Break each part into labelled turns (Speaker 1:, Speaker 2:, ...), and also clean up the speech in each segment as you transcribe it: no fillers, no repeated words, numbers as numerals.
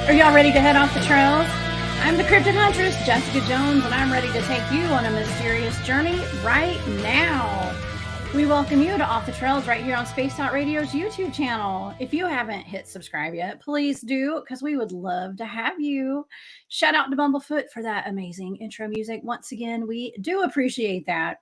Speaker 1: Are y'all ready to head off the trails? I'm the Cryptid Huntress, Jessica Jones, and I'm ready to take you on a mysterious journey right now. We welcome you to Off the Trails right here on Spaced Out Radio's YouTube channel. If you haven't hit subscribe yet, please do, because we would love to have you. Shout out to Bumblefoot for that amazing intro music. Once again, we do appreciate that.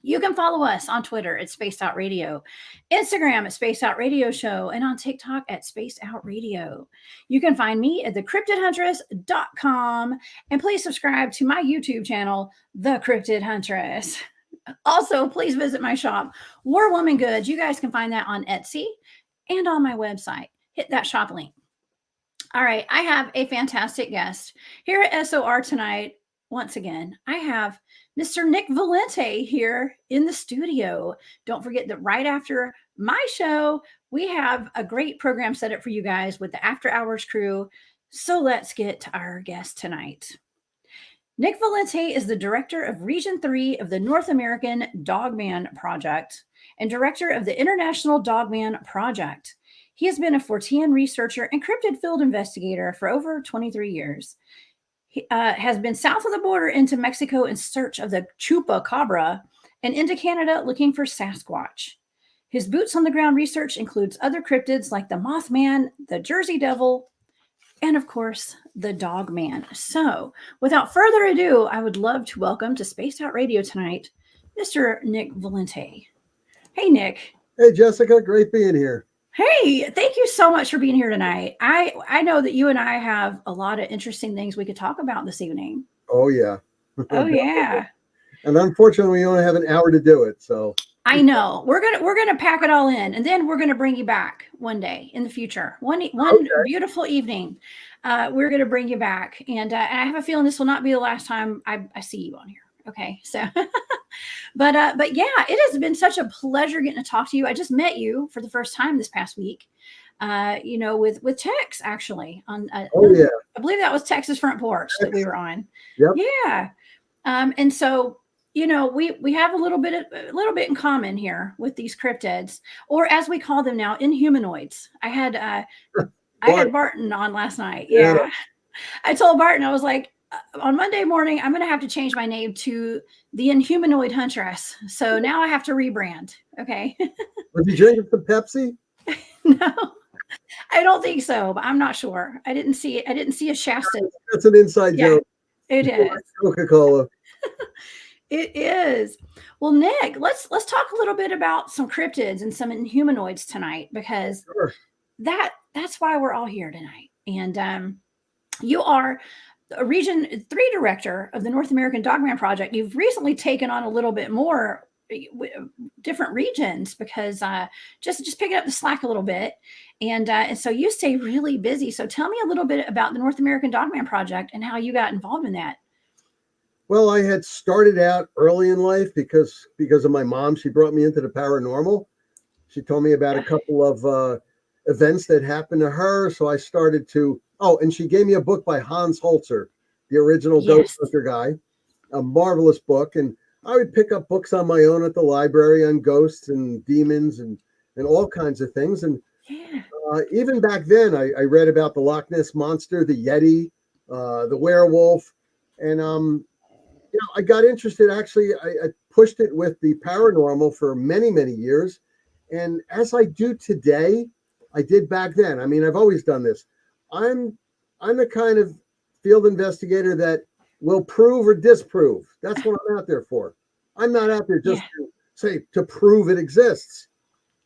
Speaker 1: You can follow us on Twitter at Spaced Out Radio, Instagram at Spaced Out Radio Show, and on TikTok at Spaced Out Radio. You can find me at thecryptidhuntress.com, and please subscribe to my YouTube channel, The Cryptid Huntress. Also, please visit my shop, War Woman Goods. You guys can find that on Etsy and on my website. Hit that shop link. All right, I have a fantastic guest here at SOR tonight. Once again, I have Mr. Nick Valente here in the studio. Don't forget that right after my show, we have a great program set up for you guys with the After Hours crew. So let's get to our guest tonight. Nick Valente is the director of Region 3 of the North American Dogman Project and director of the International Dogman Project. He has been a Fortean researcher and cryptid field investigator for over 23 years. He has been south of the border into Mexico in search of the chupacabra and into Canada looking for Sasquatch. His boots on the ground research includes other cryptids like the Mothman, the Jersey Devil, and of course, the Dogman. So without further ado, I would love to welcome to Spaced Out Radio tonight, Mr. Nick Valente. Hey, Nick.
Speaker 2: Hey, Jessica. Great being here.
Speaker 1: Hey, thank you so much for being here tonight. I know that you and I have a lot of interesting things we could talk about this evening.
Speaker 2: Oh, yeah.
Speaker 1: Oh, yeah.
Speaker 2: And unfortunately, we only have an hour to do it. So
Speaker 1: I know we're gonna pack it all in, and then we're gonna bring you back one day in the future. One beautiful evening, we're gonna bring you back, and I have a feeling this will not be the last time I see you on here. Okay, so, but yeah, it has been such a pleasure getting to talk to you. I just met you for the first time this past week, with Tex actually on.
Speaker 2: Oh yeah,
Speaker 1: I believe that was Tex's Front Porch that we were on.
Speaker 2: Yep.
Speaker 1: Yeah, and so we have a little bit in common here with these cryptids, or as we call them now, inhumanoids. I had Barton on last night. Yeah. I told Barton, I was like, on Monday morning, I'm going to have to change my name to the Inhumanoid Huntress. So now I have to rebrand. Okay.
Speaker 2: Was he drinking some Pepsi?
Speaker 1: No, I don't think so, but I'm not sure. I didn't see it. I didn't see a Shasta.
Speaker 2: That's an inside joke.
Speaker 1: It is.
Speaker 2: Coca-Cola.
Speaker 1: It is. Well, Nick, let's talk a little bit about some cryptids and some inhumanoids tonight, because that's why we're all here tonight. And you are a Region 3 director of the North American Dogman Project. You've recently taken on a little bit more different regions because just picking up the slack a little bit. And so you stay really busy. So tell me a little bit about the North American Dogman Project and how you got involved in that.
Speaker 2: Well, I had started out early in life because of my mom. She brought me into the paranormal. She told me about a couple of events that happened to her. So I started to, and she gave me a book by Hans Holzer, the original Ghost Hunter guy, a marvelous book. And I would pick up books on my own at the library on ghosts and demons and all kinds of things. And even back then, I read about the Loch Ness Monster, the Yeti, the werewolf. And, I got interested. Actually, I pushed it with the paranormal for many, many years. And as I do today, I did back then. I mean, I've always done this. I'm the kind of field investigator that will prove or disprove. That's what I'm out there for. I'm not out there just to prove it exists.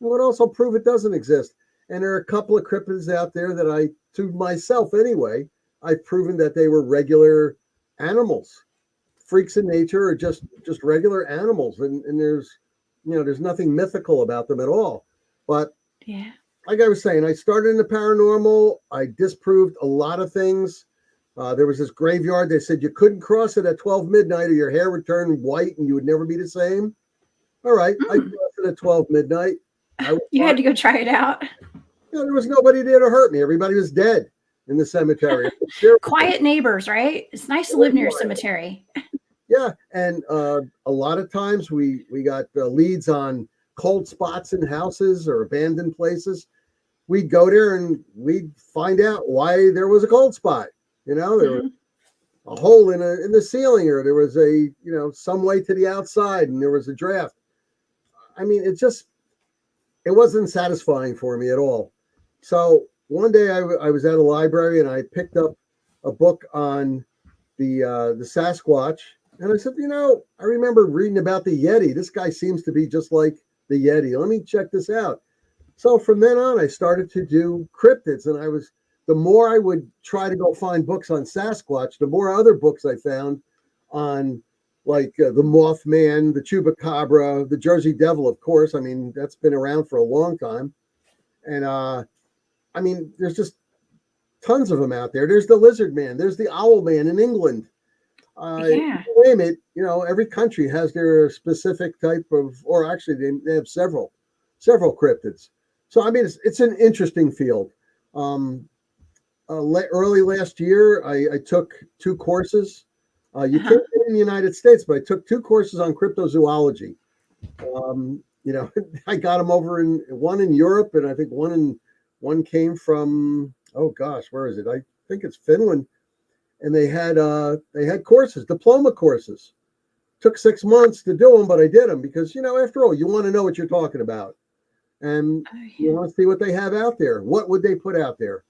Speaker 2: I would also prove it doesn't exist. And there are a couple of cryptids out there that to myself anyway, I've proven that they were regular animals. Freaks in nature are just regular animals. And there's nothing mythical about them at all. But like I was saying, I started in the paranormal. I disproved a lot of things. There was this graveyard. They said you couldn't cross it at 12 midnight or your hair would turn white and you would never be the same. All right. I crossed it at 12 midnight.
Speaker 1: You had to go try it out.
Speaker 2: There was nobody there to hurt me. Everybody was dead in the cemetery.
Speaker 1: Quiet neighbors, right? It's nice to live near a cemetery.
Speaker 2: Yeah. And a lot of times we got leads on cold spots in houses or abandoned places. we'd go there and we'd find out why there was a cold spot. There was a hole in the ceiling, or there was some way to the outside, and there was a draft. I mean, it wasn't satisfying for me at all. So one day I was at a library and I picked up a book on the Sasquatch, and I said, I remember reading about the Yeti. This guy seems to be just like the Yeti. Let me check this out. So from then on, I started to do cryptids, and the more I would try to go find books on Sasquatch, the more other books I found on the Mothman, the Chupacabra, the Jersey Devil, of course. I mean, that's been around for a long time. And I mean, there's just tons of them out there. There's the Lizard Man. There's the Owl Man in England.
Speaker 1: Yeah.
Speaker 2: Name it, every country has their specific type of, or actually they have several cryptids. So, I mean, it's an interesting field. Early last year, I took 2 courses. You can't get in the United States, but I took 2 courses on cryptozoology. I got them one in Europe, and I think one came from, oh gosh, where is it? I think it's Finland. And they had courses, diploma courses. Took 6 months to do them, but I did them because, after all, you want to know what you're talking about. And you want to see what they have out there. What would they put out there?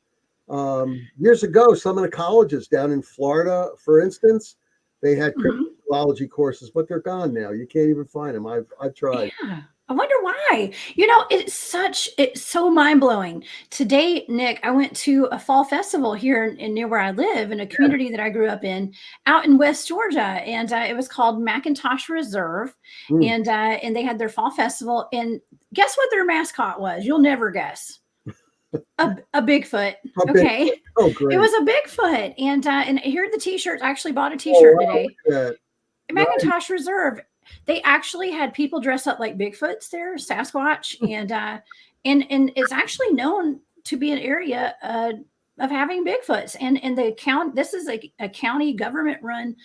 Speaker 2: Years ago, some of the colleges down in Florida, for instance, they had cryptozoology courses, but they're gone now. You can't even find them. I've tried.
Speaker 1: Yeah. I wonder why. It's so mind-blowing. Today, Nick, I went to a fall festival here near where I live, in a community that I grew up in, out in West Georgia, and it was called McIntosh Reserve, and they had their fall festival. And guess what their mascot was? You'll never guess. A Bigfoot. Okay.
Speaker 2: Bigfoot. Oh, great.
Speaker 1: It was a Bigfoot, and here are the T-shirts. I actually bought a T-shirt today. McIntosh Reserve. They actually had people dress up like Bigfoots there, Sasquatch, and it's actually known to be an area of having Bigfoots. And this is a county government run,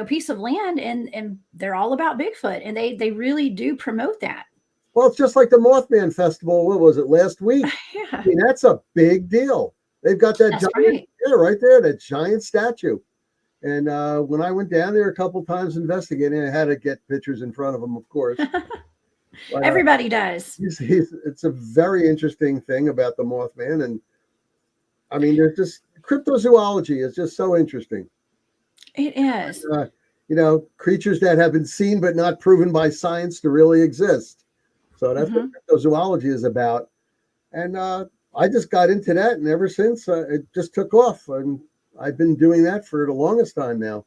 Speaker 1: piece of land, and they're all about Bigfoot, and they really do promote that.
Speaker 2: Well, it's just like the Mothman Festival. What was it, last week?
Speaker 1: Yeah.
Speaker 2: I mean, that's a big deal. They've got that right there, that giant statue. And when I went down there a couple times investigating, I had to get pictures in front of them, of course. But,
Speaker 1: everybody does.
Speaker 2: It's a very interesting thing about the Mothman. And I mean, there's just cryptozoology is just so interesting.
Speaker 1: It is.
Speaker 2: Creatures that have been seen but not proven by science to really exist. So that's what cryptozoology is about. And I just got into that, and ever since it just took off. And I've been doing that for the longest time now.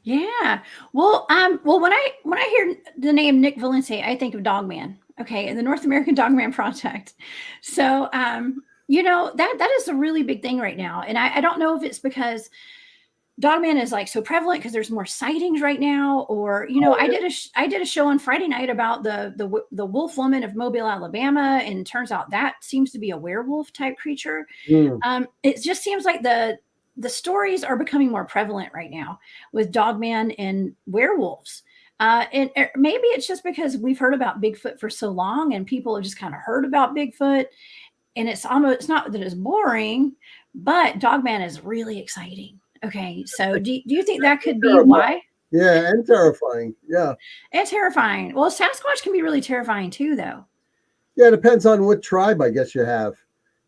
Speaker 1: Yeah. Well, when I hear the name Nick Valente, I think of Dogman. Okay, and the North American Dogman Project. So, that is a really big thing right now, and I don't know if it's because Dogman is so prevalent because there's more sightings right now, or I did a show on Friday night about the wolf woman of Mobile, Alabama, and it turns out that seems to be a werewolf type creature. It just seems like the stories are becoming more prevalent right now with Dogman and werewolves. And maybe it's just because we've heard about Bigfoot for so long, and people have just kind of heard about Bigfoot, and it's not that it's boring, but Dogman is really exciting. Okay, so do you think that could be why?
Speaker 2: Yeah, and terrifying. Yeah.
Speaker 1: And terrifying. Well, Sasquatch can be really terrifying too, though.
Speaker 2: Yeah, it depends on what tribe, I guess, you have.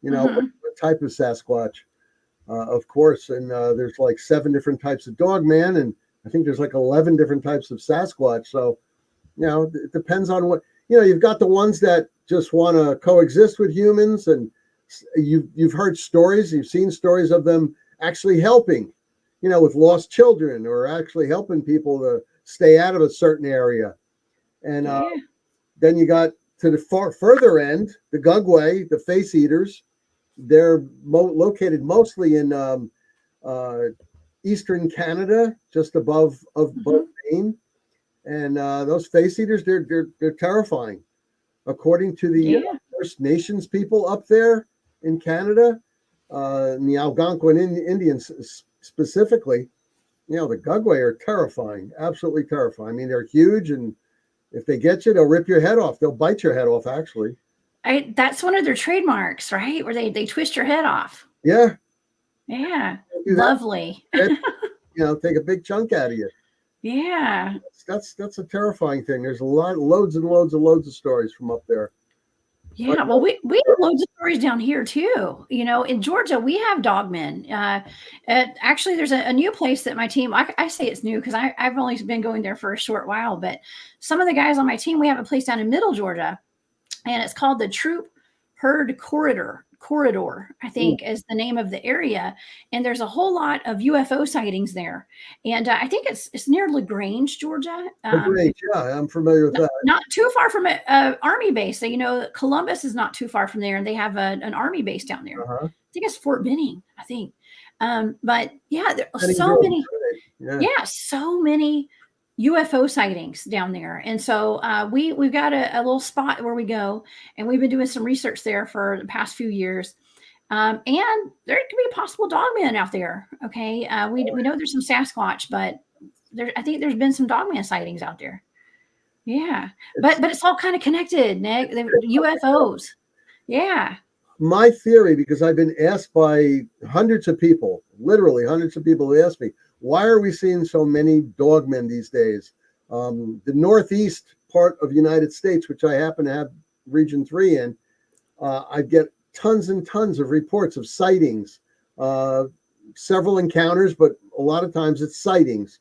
Speaker 2: What type of Sasquatch. Of course, and there's 7 different types of Dogman, and I think there's 11 different types of Sasquatch. So, it depends on what, you've got the ones that just want to coexist with humans, and you've heard stories, you've seen stories of them actually helping, with lost children, or actually helping people to stay out of a certain area. And then you got to the further end, the Gugway, the face eaters. They're located mostly in eastern Canada, just above Maine. And those face eaters, they're terrifying. According to the First Nations people up there in Canada, and the Algonquin Indians specifically, the Gugway are terrifying, absolutely terrifying. I mean, they're huge, and if they get you, they'll rip your head off. They'll bite your head off, actually.
Speaker 1: That's one of their trademarks, right? Where they twist your head off.
Speaker 2: Yeah.
Speaker 1: Yeah.
Speaker 2: Do that.
Speaker 1: Lovely.
Speaker 2: Take a big chunk out of you.
Speaker 1: Yeah.
Speaker 2: That's a terrifying thing. There's loads and loads of stories from up there.
Speaker 1: Yeah, well, we have loads of stories down here too. In Georgia, we have dogmen. Actually, there's a new place that my team. I say it's new because I've only been going there for a short while. But some of the guys on my team, we have a place down in Middle Georgia, and it's called the Troop Herd Corridor. I think is the name of the area, and there's a whole lot of UFO sightings there. And I think it's near LaGrange, Georgia.
Speaker 2: LaGrange, yeah, I'm familiar with that.
Speaker 1: Not too far from an army base. So, Columbus is not too far from there, and they have an army base down there.
Speaker 2: Uh-huh.
Speaker 1: I think it's Fort Benning, I think. But yeah, there are
Speaker 2: Benning
Speaker 1: so
Speaker 2: Grove,
Speaker 1: many.
Speaker 2: right?
Speaker 1: Yeah, so many UFO sightings down there. And so we've got a little spot where we go, and we've been doing some research there for the past few years. And there could be a possible dogman out there. Okay. We know there's some Sasquatch, but I think there's been some dogman sightings out there. Yeah. But it's all kind of connected, Nick. The UFOs. Yeah.
Speaker 2: My theory, because I've been asked by hundreds of people, literally hundreds of people who ask me, why are we seeing so many dogmen these days? The northeast part of the United States, which I happen to have Region 3 in, I get tons and tons of reports of sightings, several encounters, but a lot of times it's sightings.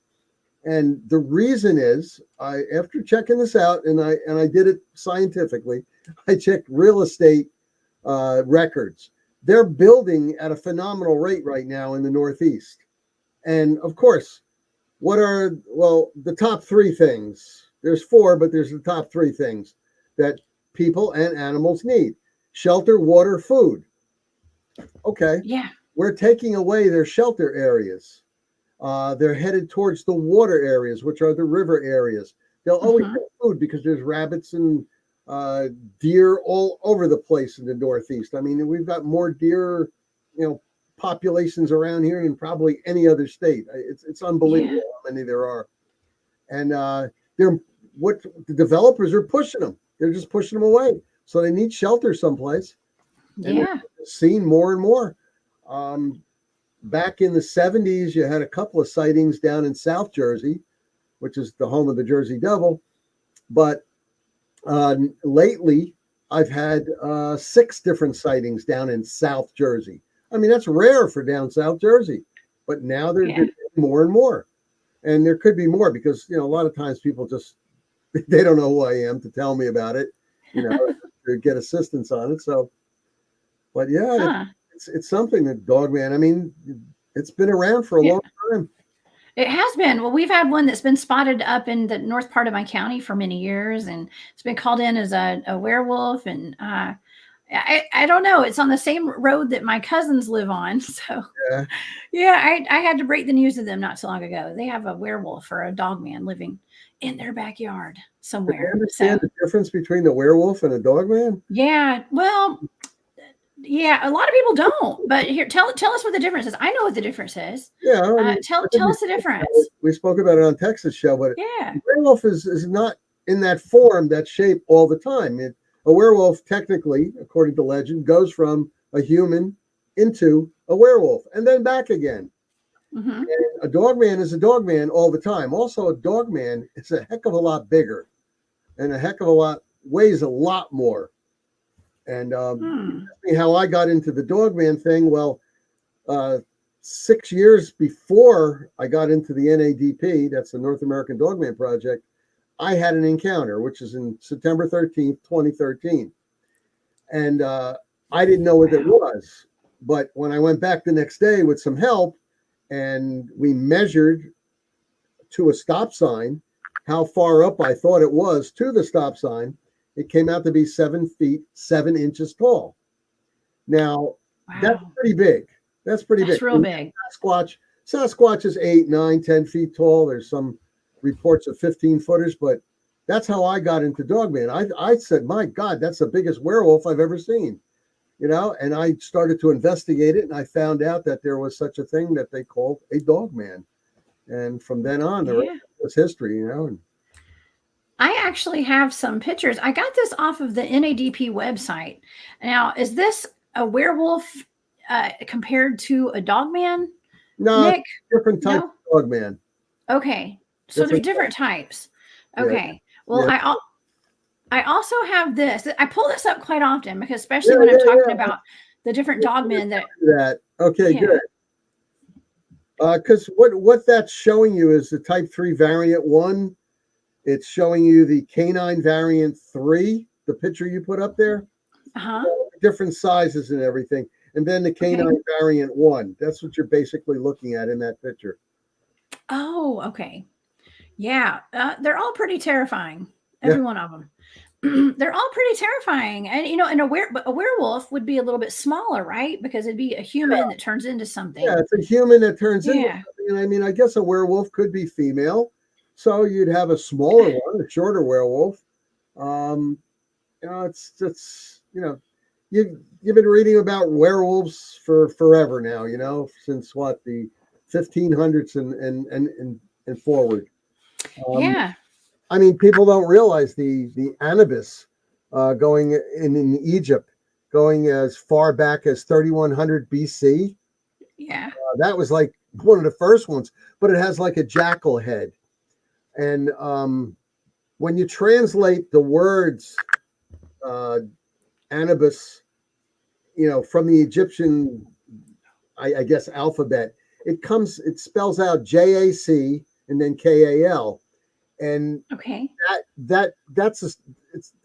Speaker 2: And the reason is, after checking this out, and I did it scientifically, I checked real estate records. They're building at a phenomenal rate right now in the Northeast. And of course, the top three things? There's four, but there's the top three things that people and animals need: shelter, water, food. Okay.
Speaker 1: Yeah.
Speaker 2: We're taking away their shelter areas. They're headed towards the water areas, which are the river areas. They'll always have food because there's rabbits and deer all over the place in the Northeast. I mean, we've got more deer, populations around here than probably any other state. It's unbelievable how many there are. And what the developers are pushing them. They're just pushing them away. So they need shelter someplace. And they're seeing more and more. Back in the 70s, you had a couple of sightings down in South Jersey, which is the home of the Jersey Devil. But lately, I've had 6 different sightings down in South Jersey. I mean, that's rare for down South Jersey, but now they're getting more and more. And there could be more because, a lot of times people they don't know who I am to tell me about it, to get assistance on it. So, but yeah, it's something that dogman, I mean, it's been around for a long time.
Speaker 1: It has been. Well, we've had one that's been spotted up in the north part of my county for many years, and it's been called in as a werewolf. And I don't know. It's on the same road that my cousins live on. So, I had to break the news to them not so long ago. They have a werewolf or a dogman living in their backyard somewhere.
Speaker 2: Do you understand the difference between the werewolf and a dogman?
Speaker 1: Yeah. Well, yeah, a lot of people don't. But here, tell us what the difference is. I know what the difference is.
Speaker 2: Yeah.
Speaker 1: Tell us the difference.
Speaker 2: We spoke about it on Texas show, but
Speaker 1: the
Speaker 2: werewolf is not in that form, that shape all the time. A werewolf, technically, according to legend, goes from a human into a werewolf and then back again. And a dogman is a dogman all the time. Also, a dogman is a heck of a lot bigger and weighs a lot more. And how I got into the dogman thing, 6 years before I got into the NADP, that's the North American Dogman Project, I had an encounter, which is in September 13th, 2013. And I didn't know what it was. But when I went back the next day with some help and we measured to a stop sign how far up I thought it was to the stop sign, it came out to be 7 feet, 7 inches tall. Now, that's pretty big. That's pretty big.
Speaker 1: That's real big.
Speaker 2: Sasquatch is 8, 9, 10 feet tall. There's some reports of 15 footers, but that's how I got into dogman. I said, my God, that's the biggest werewolf I've ever seen, and I started to investigate it, and I found out that there was such a thing that they called a dogman. And from then on, the rest was history,
Speaker 1: I actually have some pictures. I got this off of the NADP website. Now, is this a werewolf compared to a dogman,
Speaker 2: No,
Speaker 1: Nick?
Speaker 2: different type
Speaker 1: No?
Speaker 2: of dog man.
Speaker 1: Okay. So there's
Speaker 2: Different.
Speaker 1: different types.
Speaker 2: Yeah,
Speaker 1: Okay. Well,
Speaker 2: yeah,
Speaker 1: I also have this. I pull this up quite often because
Speaker 2: yeah,
Speaker 1: especially when I'm
Speaker 2: yeah,
Speaker 1: talking
Speaker 2: yeah.
Speaker 1: about the different dogmen that,
Speaker 2: That. Okay,
Speaker 1: yeah.
Speaker 2: good. Because what that's showing you is the type 3 variant 1. It's showing you the canine variant 3, the picture you put up there,
Speaker 1: Uh-huh.
Speaker 2: different sizes and everything. And then the canine
Speaker 1: Okay.
Speaker 2: variant 1. That's what you're basically looking at in that picture.
Speaker 1: Oh, okay. Yeah. They're all pretty terrifying.
Speaker 2: Yeah,
Speaker 1: Every one of them. They're all pretty terrifying. And and a werewolf would be a little bit smaller, right? Because it'd be a human that turns into
Speaker 2: yeah,
Speaker 1: something.
Speaker 2: it's a human that turns into
Speaker 1: Yeah.
Speaker 2: something. And I mean, I guess a werewolf could be female. So you'd have a smaller one, a shorter werewolf. Um, it's you've been reading about werewolves for forever now, since what, the 1500s and forward. Um,
Speaker 1: Yeah.
Speaker 2: I mean, people don't realize the Anubis going in Egypt, going as far back as 3100 BC.
Speaker 1: Yeah.
Speaker 2: That was like one of the first ones, but it has like a jackal head. And when you translate the words Anubis, from the Egyptian, I guess, alphabet, it spells out JAC and then KAL. And
Speaker 1: Okay.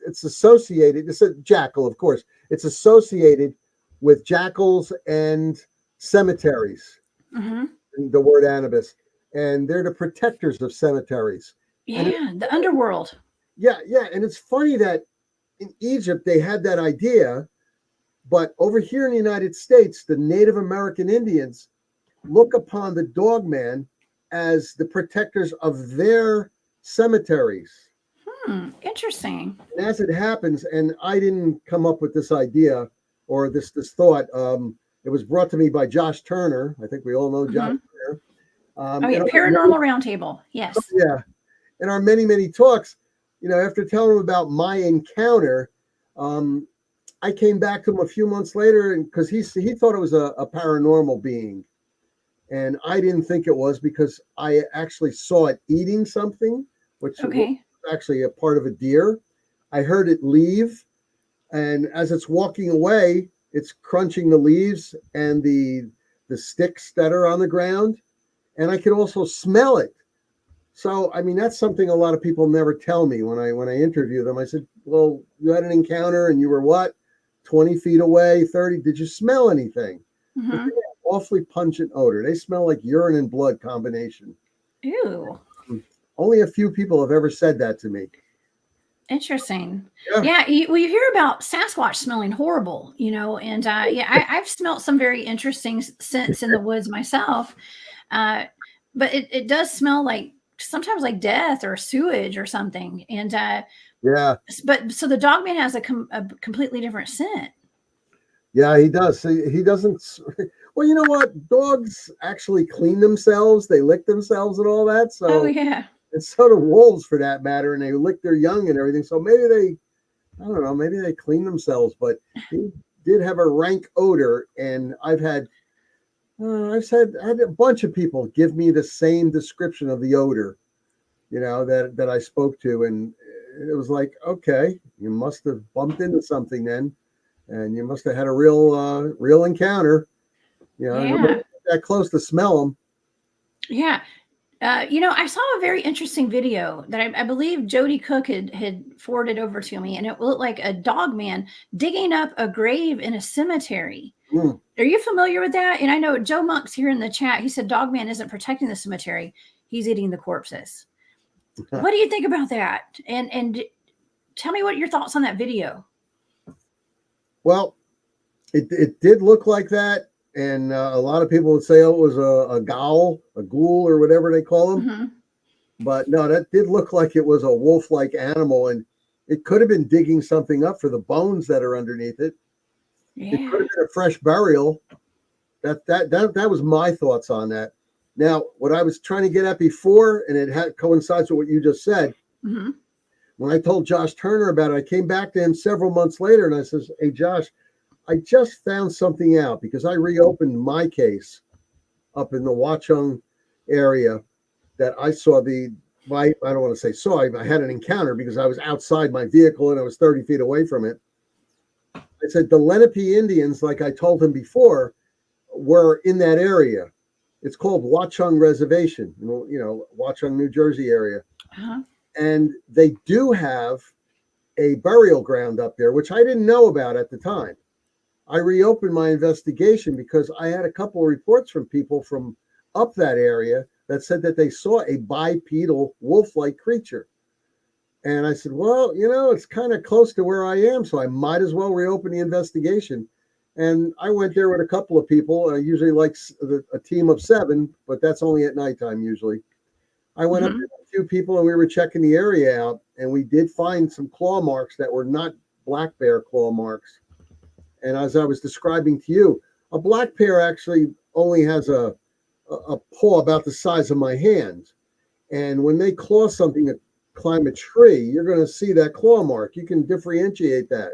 Speaker 2: it's associated. It's a jackal, of course. It's associated with jackals and cemeteries.
Speaker 1: Hmm.
Speaker 2: The word Anubis, and they're the protectors of cemeteries. And
Speaker 1: Yeah. The underworld.
Speaker 2: yeah, and it's funny that in Egypt they had that idea, but over here in the United States, the Native American Indians look upon the dogman as the protectors of their cemeteries.
Speaker 1: Interesting.
Speaker 2: And as it happens, and I didn't come up with this idea or this thought. It was brought to me by Josh Turner. I think we all know Josh
Speaker 1: Hmm.
Speaker 2: Turner.
Speaker 1: Oh yeah.
Speaker 2: In our
Speaker 1: Paranormal Roundtable. Yes.
Speaker 2: yeah, in our many talks, after telling him about my encounter, I came back to him a few months later, and because he thought it was a paranormal being, and I didn't think it was because I actually saw it eating something, which was
Speaker 1: Okay.
Speaker 2: actually a part of a deer. I heard it leave, and as it's walking away, it's crunching the leaves and the sticks that are on the ground, and I could also smell it. So, I mean, that's something a lot of people never tell me when I interview them. I said, "Well, you had an encounter, and you were what, 20 feet away, 30? Did you smell anything?" They have
Speaker 1: Hmm.
Speaker 2: awfully pungent odor. They smell like urine and blood combination.
Speaker 1: Ew.
Speaker 2: Only a few people have ever said that to me.
Speaker 1: Interesting.
Speaker 2: Yeah,
Speaker 1: Yeah, you hear about Sasquatch smelling horrible, and yeah, I've smelt some very interesting scents in the woods myself. Uh, but it does smell like sometimes like death or sewage or something. And
Speaker 2: yeah,
Speaker 1: but so the dogman has a completely different scent.
Speaker 2: yeah. He does. He doesn't. Well, you know what? Dogs actually clean themselves. They lick themselves and all that.
Speaker 1: Oh
Speaker 2: So,
Speaker 1: yeah.
Speaker 2: and so do wolves for that matter. And they lick their young and everything. So maybe I don't know, maybe they clean themselves. But he did have a rank odor, and I had a bunch of people give me the same description of the odor, that I spoke to, and it was like, okay, you must have bumped into something then, and you must have had a real encounter. Nobody
Speaker 1: Yeah.
Speaker 2: that close to smell them.
Speaker 1: Yeah. I saw a very interesting video that I believe Jody Cook had forwarded over to me, and it looked like a dog man digging up a grave in a cemetery.
Speaker 2: Mm.
Speaker 1: Are you familiar with that? And I know Joe Monk's here in the chat. He said Dogman isn't protecting the cemetery; he's eating the corpses. What do you think about that? And tell me what your thoughts on that video.
Speaker 2: Well, it did look like that, and a lot of people would say, oh, it was a ghoul, or whatever they call them.
Speaker 1: Hmm.
Speaker 2: But no, that did look like it was a wolf-like animal, and it could have been digging something up for the bones that are underneath it. It could
Speaker 1: Yeah.
Speaker 2: have been a fresh burial. That was my thoughts on that. Now, what I was trying to get at before, and it coincides with what you just said.
Speaker 1: Hmm.
Speaker 2: When I told Josh Turner about it, I came back to him several months later and I says, hey, Josh, I just found something out because I reopened my case up in the Watchung area that I saw I don't want to say saw, I had an encounter because I was outside my vehicle and I was 30 feet away from it. I said, the Lenape Indians, like I told him before, were in that area. It's called Watchung Reservation, Watchung, New Jersey area.
Speaker 1: Uh-huh.
Speaker 2: And they do have a burial ground up there, which I didn't know about at the time. I reopened my investigation because I had a couple of reports from people from up that area that said that they saw a bipedal wolf-like creature. And I said, well, it's kind of close to where I am, so I might as well reopen the investigation. And I went there with a couple of people. I usually like a team of 7, but that's only at nighttime usually. I went up to a few people and we were checking the area out, and we did find some claw marks that were not black bear claw marks. And as I was describing to you, a black bear actually only has a paw about the size of my hand. And when they claw something to climb a tree, you're going to see that claw mark. You can differentiate that.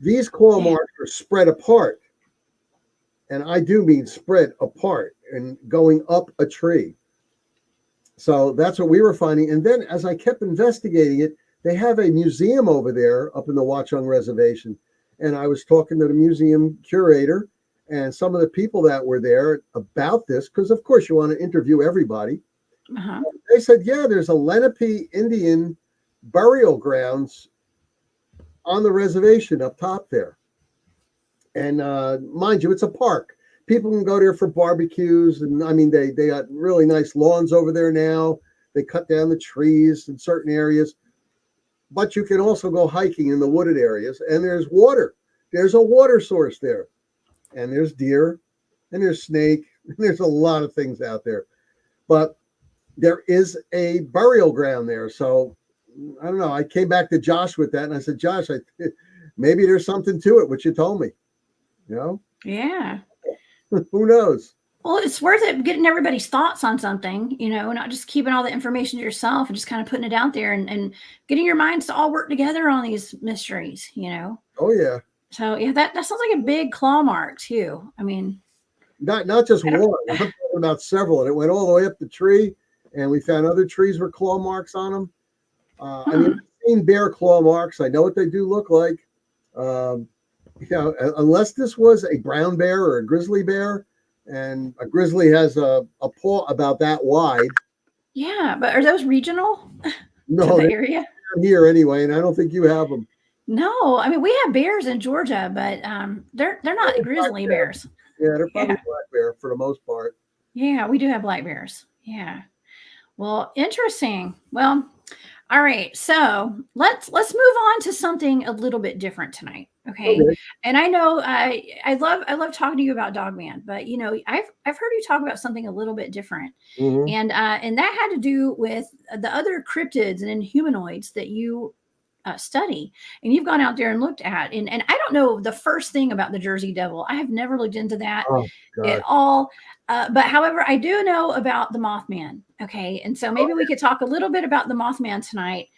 Speaker 2: These claw marks are spread apart. And I do mean spread apart and going up a tree. So that's what we were finding. And then as I kept investigating it, they have a museum over there up in the Watchung Reservation. And I was talking to the museum curator and some of the people that were there about this, because of course you want to interview everybody. Uh-huh. They said, yeah, there's a Lenape Indian burial grounds on the reservation up top there. And mind you, it's a park. People can go there for barbecues. And I mean, they got really nice lawns over there now. They cut down the trees in certain areas. But you can also go hiking in the wooded areas. And there's water. There's a water source there. And there's deer. And there's snake. And there's a lot of things out there. But there is a burial ground there. So I don't know. I came back to Josh with that. And I said, Josh, maybe there's something to it, what you told me.
Speaker 1: Yeah.
Speaker 2: Who knows?
Speaker 1: Well, it's worth it getting everybody's thoughts on something, not just keeping all the information to yourself and just kind of putting it out there and getting your minds to all work together on these mysteries,
Speaker 2: Oh, yeah.
Speaker 1: So, yeah, that sounds like a big claw mark, too. I mean,
Speaker 2: not just one. I'm talking about several. And it went all the way up the tree, and we found other trees with claw marks on them. I mean, I've seen bear claw marks. I know what they do look like. Unless this was a brown bear or a grizzly bear, and a grizzly has a paw about that wide.
Speaker 1: Yeah, but are those regional?
Speaker 2: No,
Speaker 1: to the area
Speaker 2: here anyway, and I don't think you have them.
Speaker 1: No, I mean we have bears in Georgia, but they're not grizzly bears.
Speaker 2: Yeah, they're probably black bear for the most part.
Speaker 1: Yeah, we do have black bears. Yeah. Well, interesting. Well, all right. So let's move on to something a little bit different tonight. Okay. And I know I love talking to you about Dogman, but I've heard you talk about something a little bit different. And that had to do with the other cryptids and humanoids that you study, and you've gone out there and looked at, and I don't know the first thing about the Jersey Devil. I have never looked into that at all. But however, I do know about the Mothman. Okay. And so maybe we could talk a little bit about the Mothman tonight.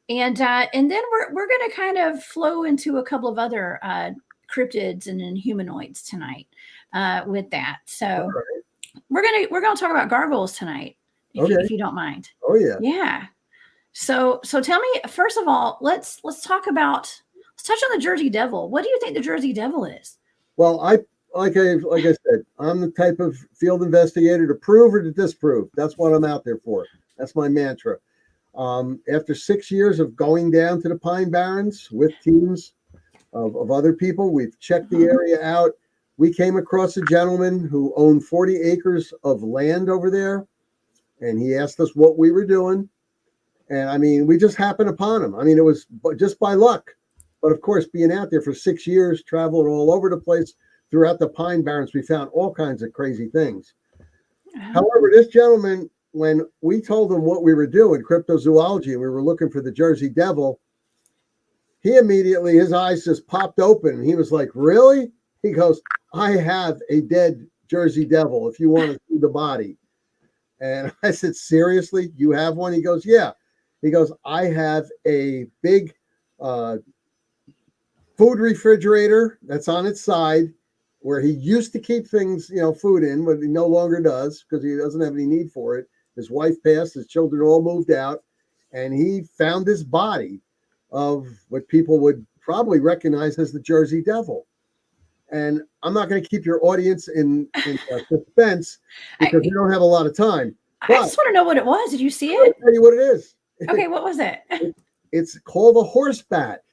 Speaker 1: And then we're going to kind of flow into a couple of other cryptids and humanoids tonight with that. So we're going to talk about gargoyles tonight, if you don't mind.
Speaker 2: Oh yeah.
Speaker 1: Yeah. So tell me, first of all, let's touch on the Jersey Devil. What do you think the Jersey Devil is?
Speaker 2: Well, like I said, I'm the type of field investigator to prove or to disprove. That's what I'm out there for. That's my mantra. After 6 years of going down to the Pine Barrens with teams of other people, we've checked the area out. We came across a gentleman who owned 40 acres of land over there, and he asked us what we were doing. And I mean, we just happened upon him. I mean, it was just by luck. But of course, being out there for 6 years, traveling all over the place throughout the Pine Barrens, we found all kinds of crazy things. However, this gentleman, when we told him what we were doing, cryptozoology, and we were looking for the Jersey Devil, he immediately, his eyes just popped open. And he was like, really? He goes, I have a dead Jersey Devil if you want to see the body. And I said, seriously, you have one? He goes, yeah. He goes, I have a big food refrigerator that's on its side where he used to keep things, food in, but he no longer does because he doesn't have any need for it. His wife passed, his children all moved out, and he found this body of what people would probably recognize as the Jersey Devil. And I'm not going to keep your audience in suspense because we don't have a lot of time.
Speaker 1: I just want to know what it was. Did you see it?
Speaker 2: I'll tell you what it is.
Speaker 1: Okay, what was it?
Speaker 2: It's called a horse bat.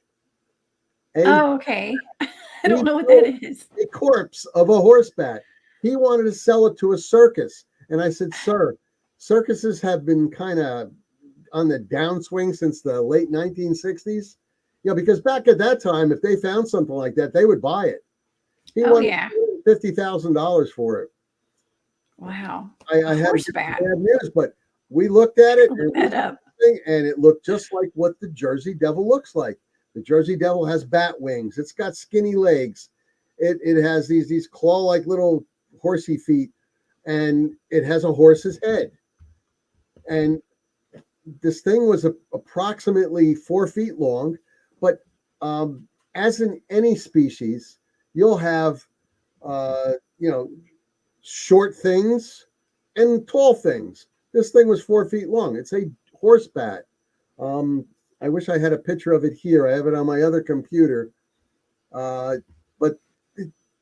Speaker 1: Okay. I don't know what that is.
Speaker 2: A corpse of a horse bat. He wanted to sell it to a circus. And I said, sir, circuses have been kind of on the downswing since the late 1960s. Because back at that time, if they found something like that, they would buy it. He wanted $50,000 for it.
Speaker 1: Wow.
Speaker 2: I had bad news, but we looked at it and it looked just like what the Jersey Devil looks like. The Jersey Devil has bat wings. It's got skinny legs. It has these claw-like little horsey feet, and it has a horse's head. And this thing was approximately 4 feet long, but as in any species, you'll have, short things and tall things. This thing was 4 feet long. It's a horse bat. I wish I had a picture of it here. I have it on my other computer. But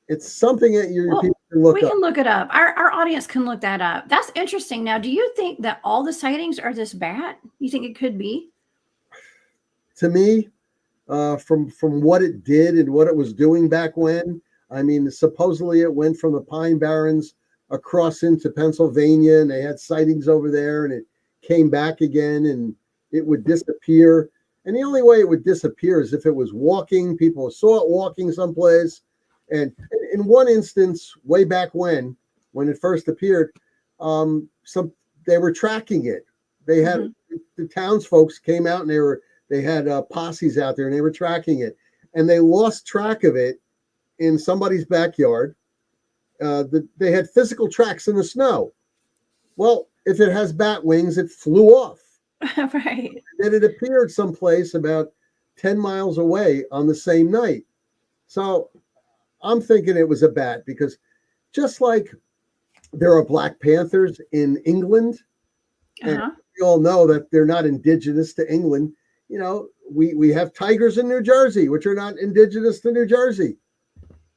Speaker 2: it's something that people can look up.
Speaker 1: We can look it up. Our audience can look that up. That's interesting. Now, do you think that all the sightings are this bat? You think it could be?
Speaker 2: To me, from what it did and what it was doing back when, I mean, supposedly it went from the Pine Barrens across into Pennsylvania, and they had sightings over there, and it came back again, and it would disappear. And the only way it would disappear is if it was walking. People saw it walking someplace. And in one instance, way back when it first appeared, they were tracking it. They had the townsfolk came out, and they had posses out there, and they were tracking it, and they lost track of it in somebody's backyard. They had physical tracks in the snow. Well, if it has bat wings, it flew off.
Speaker 1: Right.
Speaker 2: Then it appeared someplace about 10 miles away on the same night. So I'm thinking it was a bat, because just like there are Black Panthers in England, and we all know that they're not indigenous to England. We have tigers in New Jersey, which are not indigenous to New Jersey.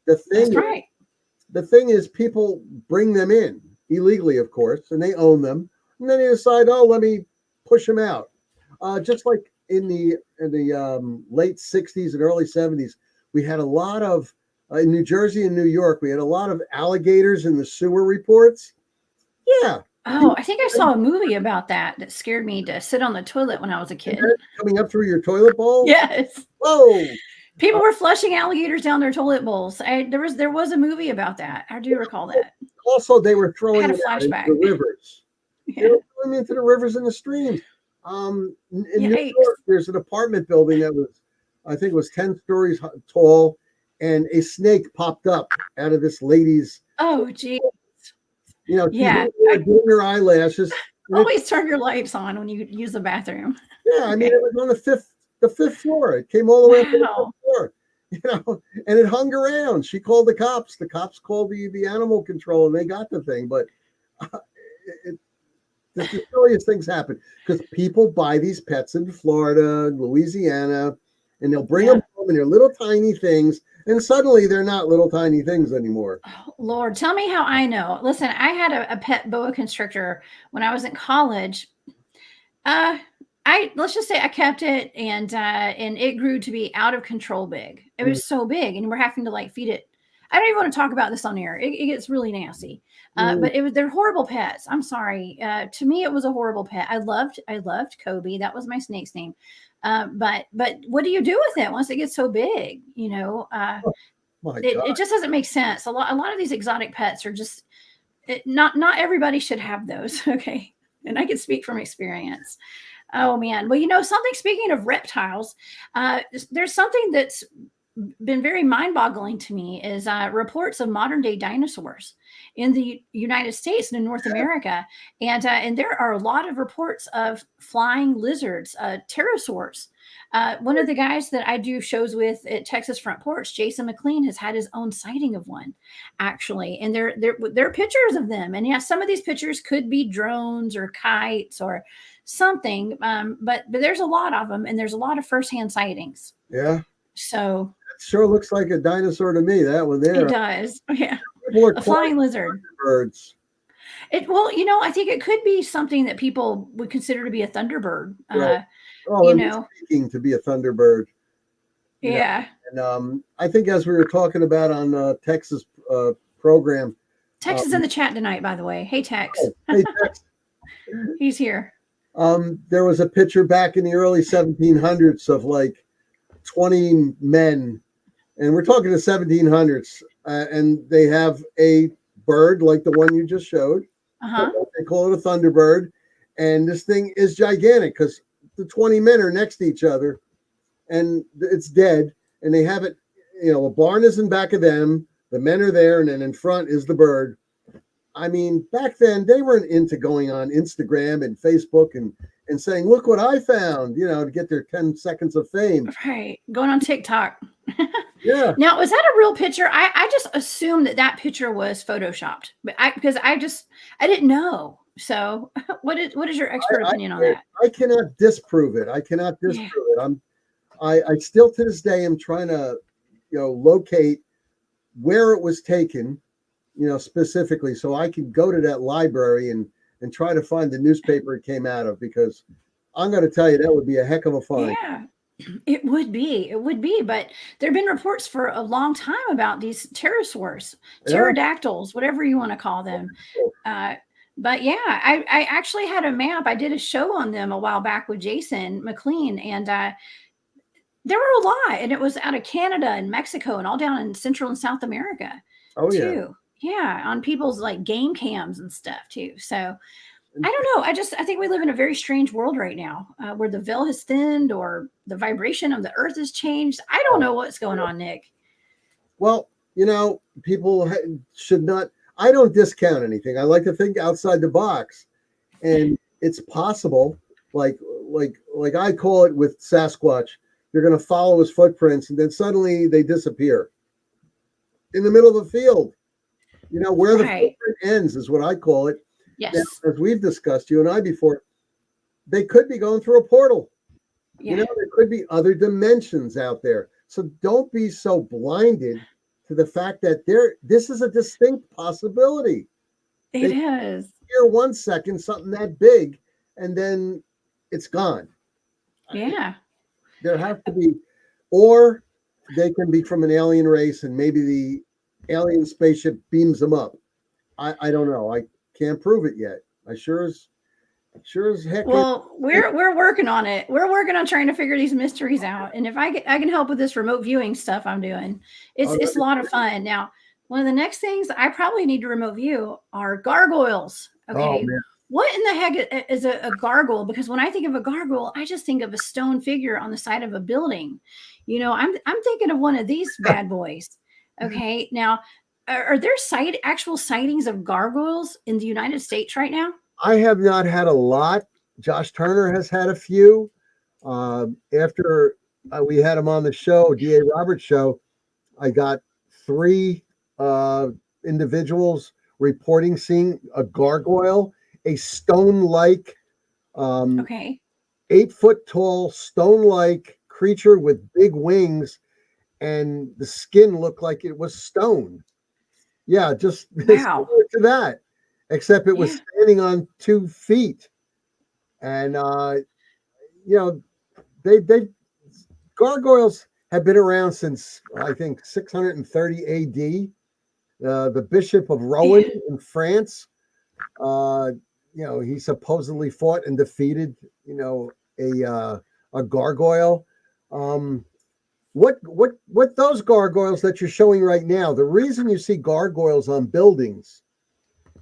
Speaker 2: The thing is, people bring them in illegally, of course, and they own them, and then they decide, let me push them out. Just like in the late 60s and early 70s, we had a lot of in New Jersey and New York, we had a lot of alligators in the sewer reports. Yeah.
Speaker 1: Oh, I think I saw a movie about that scared me to sit on the toilet when I was a kid.
Speaker 2: Coming up through your toilet bowl?
Speaker 1: Yes.
Speaker 2: Whoa.
Speaker 1: People were flushing alligators down their toilet bowls. There was a movie about that. I do recall that.
Speaker 2: Also, they were throwing
Speaker 1: it
Speaker 2: into the rivers. Yeah. They were throwing into the rivers and the streams. In New York, there's an apartment building that was, I think it was 10 stories tall, and a snake popped up out of this lady's.
Speaker 1: Oh, geez.
Speaker 2: Doing her eyelashes.
Speaker 1: Always turn your lights on when you use the bathroom.
Speaker 2: Yeah, I mean, it was on the fifth floor. It came all the way up to the fifth floor, and it hung around. She called the cops. The cops called the animal control, and they got the thing. But the silliest things happen because people buy these pets in Florida, Louisiana, and they'll bring them home, and they're little tiny things. And suddenly they're not little tiny things anymore.
Speaker 1: Oh, Lord, tell me how I know. Listen, I had a pet boa constrictor when I was in college. Let's just say I kept it, and it grew to be out of control big. It was so big, and we're having to feed it. I don't even want to talk about this on air. It gets really nasty. But they're horrible pets. I'm sorry. To me, it was a horrible pet. I loved Kobe. That was my snake's name. But what do you do with it once it gets so big? It just doesn't make sense. A lot of these exotic pets are just not everybody should have those. Okay. And I can speak from experience. Oh man. Well, something, speaking of reptiles, there's something that's been very mind-boggling to me is reports of modern-day dinosaurs in the United States and in North America, and there are a lot of reports of flying lizards, pterosaurs. One of the guys that I do shows with at Texas Front Porch, Jason McLean, has had his own sighting of one, actually, and there are pictures of them. And yeah, some of these pictures could be drones or kites or something, but there's a lot of them, and there's a lot of firsthand sightings.
Speaker 2: Yeah.
Speaker 1: So
Speaker 2: it sure looks like a dinosaur to me. That one there.
Speaker 1: It does. Yeah.
Speaker 2: A
Speaker 1: flying lizard.
Speaker 2: Birds.
Speaker 1: Well, I think it could be something that people would consider to be a thunderbird.
Speaker 2: Right. Speaking to be a thunderbird.
Speaker 1: Yeah.
Speaker 2: And I think as we were talking about on Texas program.
Speaker 1: Tex is in the chat tonight, by the way. Hey, Tex.
Speaker 2: Hey, Tex.
Speaker 1: He's here.
Speaker 2: There was a picture back in the early 1700s of like 20 men, and we're talking the 1700s, and they have a bird like the one you just showed. They call it a thunderbird, and this thing is gigantic because the 20 men are next to each other, and it's dead, and they have it, a barn is in back of them, the men are there, and then in front is the bird. I mean, back then they weren't into going on Instagram and Facebook and saying, look what I found, to get their 10 seconds of fame.
Speaker 1: Right. Going on TikTok.
Speaker 2: Yeah.
Speaker 1: Now, was that a real picture? I just assumed that picture was Photoshopped, but because I didn't know. So what is your expert opinion on that?
Speaker 2: I cannot disprove it. it. I still to this day am trying to, locate where it was taken, specifically, so I can go to that library and try to find the newspaper it came out of, because I'm going to tell you that would be a heck of a find.
Speaker 1: Yeah, it would be. But there have been reports for a long time about these pterosaurs, pterodactyls, whatever you want to call them. But yeah, I actually had a map. I did a show on them a while back with Jason McLean, and there were a lot, and it was out of Canada and Mexico and all down in Central and South America.
Speaker 2: Oh,
Speaker 1: too. Yeah, on people's like game cams and stuff too. So I don't know. I think we live in a very strange world right now, where the veil has thinned or the vibration of the earth has changed. I don't know what's going on, Nick.
Speaker 2: Well, people should not. I don't discount anything. I like to think outside the box, and it's possible. Like I call it with Sasquatch, you're going to follow his footprints, and then suddenly they disappear in the middle of a field. Where the footprint ends is what I call it.
Speaker 1: Yes.
Speaker 2: Now, as we've discussed, you and I before, they could be going through a portal.
Speaker 1: Yeah.
Speaker 2: There could be other dimensions out there. So don't be so blinded to the fact that this is a distinct possibility.
Speaker 1: It is.
Speaker 2: Here 1 second, something that big, and then it's gone.
Speaker 1: Yeah.
Speaker 2: There have to be, or they can be from an alien race, and maybe the alien spaceship beams them up. I don't know. I can't prove it yet. I sure as heck.
Speaker 1: Well, we're working on it. We're working on trying to figure these mysteries out. And if I can help with this remote viewing stuff I'm doing, it's a lot of fun. Now, one of the next things I probably need to remote view are gargoyles. Okay.
Speaker 2: Oh, man.
Speaker 1: What in the heck is a gargoyle? Because when I think of a gargoyle, I just think of a stone figure on the side of a building. I'm thinking of one of these bad boys. Okay. Now, are there actual sightings of gargoyles in the United States right now?
Speaker 2: I have not had a lot. Josh Turner has had a few. After we had him on the show, D.A. Roberts show, I got 3 individuals reporting seeing a gargoyle, a stone-like, 8-foot tall, stone-like creature with big wings, and the skin looked like it was stone. Yeah, just similar to that, except it was standing on 2 feet. And they gargoyles have been around since I think 630 AD. The Bishop of Rouen in France, he supposedly fought and defeated, a gargoyle. What those gargoyles that you're showing right now, the reason you see gargoyles on buildings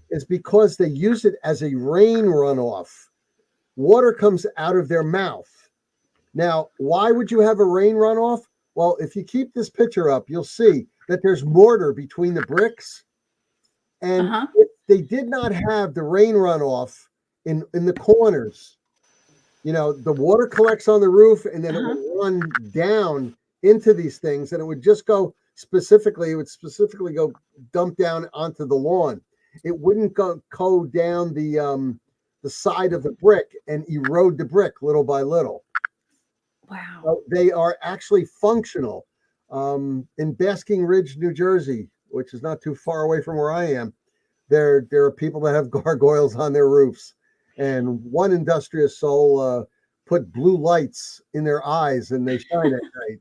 Speaker 2: is because they use it as a rain runoff. Water comes out of their mouth. Now, why would you have a rain runoff? Well, if you keep this picture up, you'll see that there's mortar between the bricks. And if they did not have the rain runoff in the corners, the water collects on the roof and then it would run down into these things, and it would just go specifically go dump down onto the lawn. It wouldn't go down the side of the brick and erode the brick little by little.
Speaker 1: Wow.
Speaker 2: So they are actually functional. In Basking Ridge, New Jersey, which is not too far away from where I am, there are people that have gargoyles on their roofs, and one industrious soul put blue lights in their eyes and they shine at night.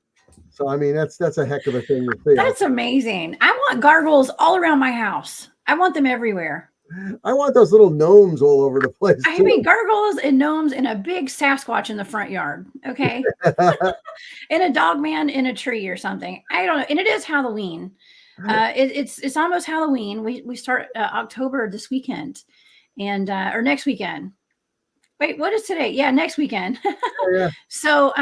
Speaker 2: So I mean, that's a heck of a thing to see.
Speaker 1: That's amazing. I want gargoyles all around my house. I want them everywhere.
Speaker 2: I want those little gnomes all over the place.
Speaker 1: I mean, gargoyles and gnomes and a big Sasquatch in the front yard. Okay. And a dog man in a tree or something. I don't know. And it is Halloween. It's almost Halloween. We start October this weekend and or next weekend. Wait, what is today? Yeah, next weekend.
Speaker 2: Oh, yeah.
Speaker 1: So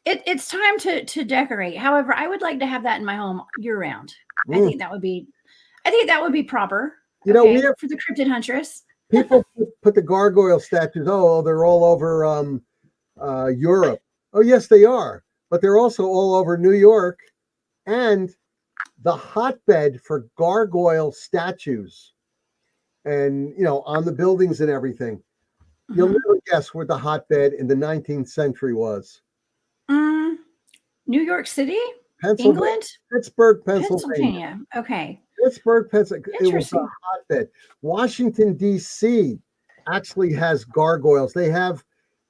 Speaker 1: it's time to decorate. However, I would like to have that in my home year round. I think that would be proper.
Speaker 2: We have
Speaker 1: for the cryptid huntress.
Speaker 2: People put the gargoyle statues. Oh, they're all over Europe. Oh, yes, they are. But they're also all over New York, and the hotbed for gargoyle statues, and on the buildings and everything. You'll never guess where the hotbed in the 19th century was.
Speaker 1: New York City,
Speaker 2: England, Pittsburgh, Pennsylvania.
Speaker 1: Okay.
Speaker 2: Pittsburgh, Pennsylvania. It was a hotbed. Washington, D.C. actually has gargoyles. They have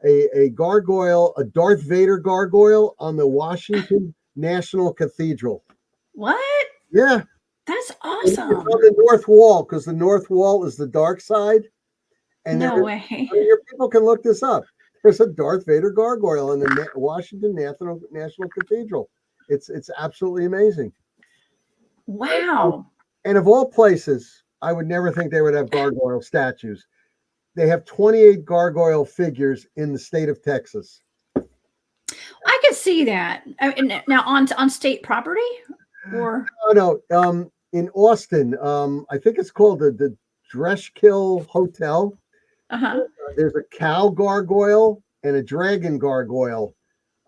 Speaker 2: a gargoyle, a Darth Vader gargoyle on the Washington National Cathedral.
Speaker 1: What?
Speaker 2: Yeah.
Speaker 1: That's awesome.
Speaker 2: It's on the North Wall, because the North Wall is the dark side. And
Speaker 1: no way.
Speaker 2: Your people can look this up. There's a Darth Vader gargoyle in the Washington National Cathedral. It's absolutely amazing.
Speaker 1: Wow.
Speaker 2: And of all places, I would never think they would have gargoyle statues. They have 28 gargoyle figures in the state of Texas.
Speaker 1: I could see that. Now on state property, or
Speaker 2: no, in Austin, I think it's called the Dreschkill Hotel. There's a cow gargoyle and a dragon gargoyle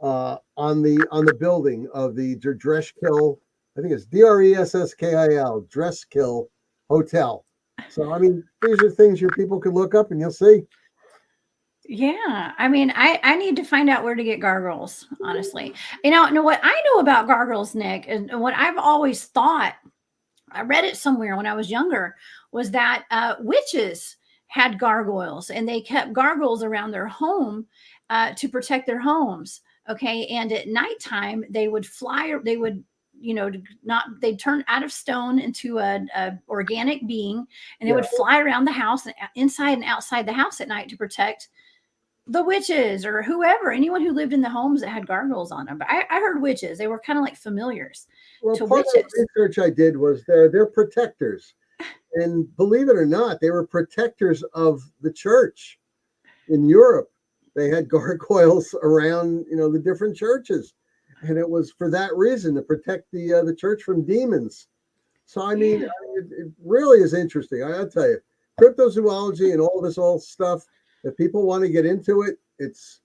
Speaker 2: on the building of the Dreschkill. I think it's Dreskil, Dreschkill Hotel. So I mean, these are things your people can look up and you'll see.
Speaker 1: Yeah, I mean, I need to find out where to get gargoyles, honestly. Know what I know about gargoyles, Nick, and what I've always thought, I read it somewhere when I was younger, was that witches had gargoyles, and they kept gargoyles around their home to protect their homes. Okay, and at nighttime they would they'd turn out of stone into a organic being, and they would fly around the house, inside and outside the house at night, to protect the witches or anyone who lived in the homes that had gargoyles on them. But I heard witches, they were kind of like familiars to
Speaker 2: part
Speaker 1: witches.
Speaker 2: Of the research I did was they're protectors, and believe it or not, they were protectors of the church in Europe. They had gargoyles around the different churches, and it was for that reason, to protect the church from demons. So I mean, it really is interesting. I'll tell you, cryptozoology and all this old stuff. If people want to get into it, it's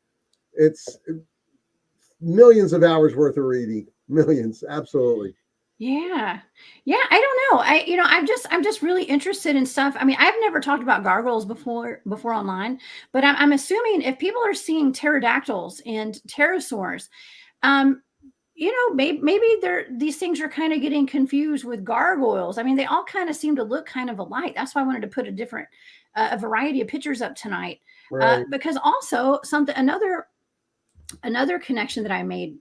Speaker 2: millions of hours worth of reading. Millions, absolutely.
Speaker 1: Yeah. I don't know. I'm just really interested in stuff. I mean, I've never talked about gargoyles before online, but I'm assuming if people are seeing pterodactyls and pterosaurs, maybe these things are kind of getting confused with gargoyles. I mean, they all kind of seem to look kind of alike. That's why I wanted to put a variety of pictures up tonight,
Speaker 2: right.
Speaker 1: Because also another connection that I made,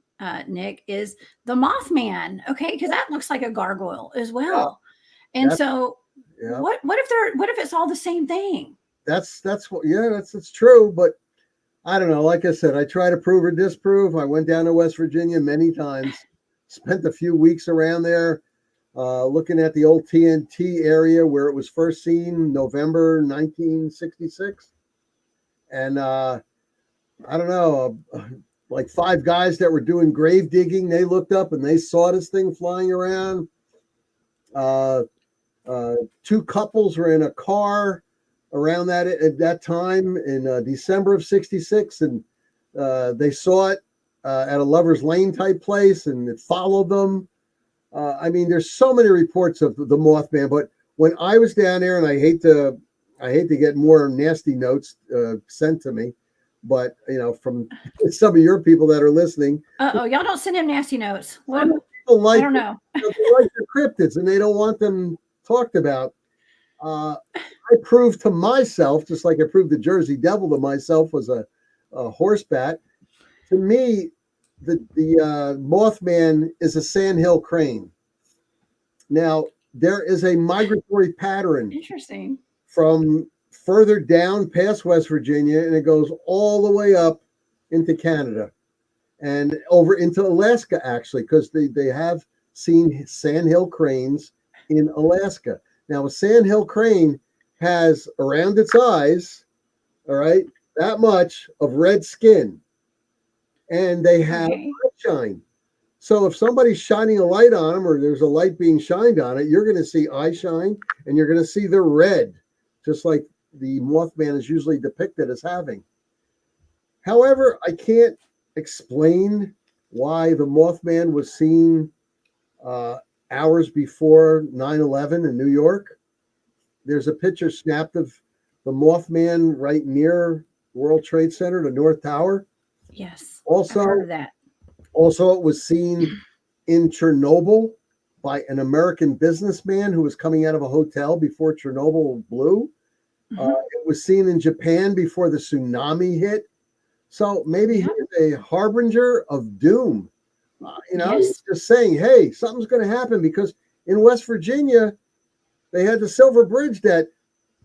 Speaker 1: Nick, is the Mothman. Okay, because that looks like a gargoyle as well. Yeah. And what if it's all the same thing? That's
Speaker 2: true, but I don't know. Like I said, I try to prove or disprove. I went down to West Virginia many times, spent a few weeks around there, looking at the old TNT area where it was first seen, November 1966. And I don't know, like 5 guys that were doing grave digging. They looked up and they saw this thing flying around. 2 couples were in a car around that at that time in December of '66, and they saw it at a Lover's Lane type place, and it followed them. I mean, there's so many reports of the Mothman, but when I was down there, and I hate to get more nasty notes sent to me, but from some of your people that are listening.
Speaker 1: Y'all don't send him nasty notes. What?
Speaker 2: People like,
Speaker 1: I don't know.
Speaker 2: They like the cryptids, and they don't want them talked about. I proved to myself, just like I proved the Jersey Devil to myself was a horse bat. To me, the Mothman is a sandhill crane. Now, there is a migratory pattern.
Speaker 1: Interesting.
Speaker 2: From further down past West Virginia, and it goes all the way up into Canada and over into Alaska, actually, because they have seen sandhill cranes in Alaska. Now, a sandhill crane has around its eyes, all right, that much of red skin, and they have eye shine. So if somebody's shining a light on them, or there's a light being shined on it, you're going to see eye shine, and you're going to see the red, just like the Mothman is usually depicted as having. However, I can't explain why the Mothman was seen hours before 9/11 in New York. There's a picture snapped of the Mothman right near World Trade Center, the North Tower.
Speaker 1: Yes.
Speaker 2: Also,
Speaker 1: I've heard of that.
Speaker 2: Also, it was seen in Chernobyl by an American businessman who was coming out of a hotel before Chernobyl blew. It was seen in Japan before the tsunami hit. So maybe he's a harbinger of doom. Yes. Just saying, hey, something's going to happen, because in West Virginia, they had the Silver Bridge that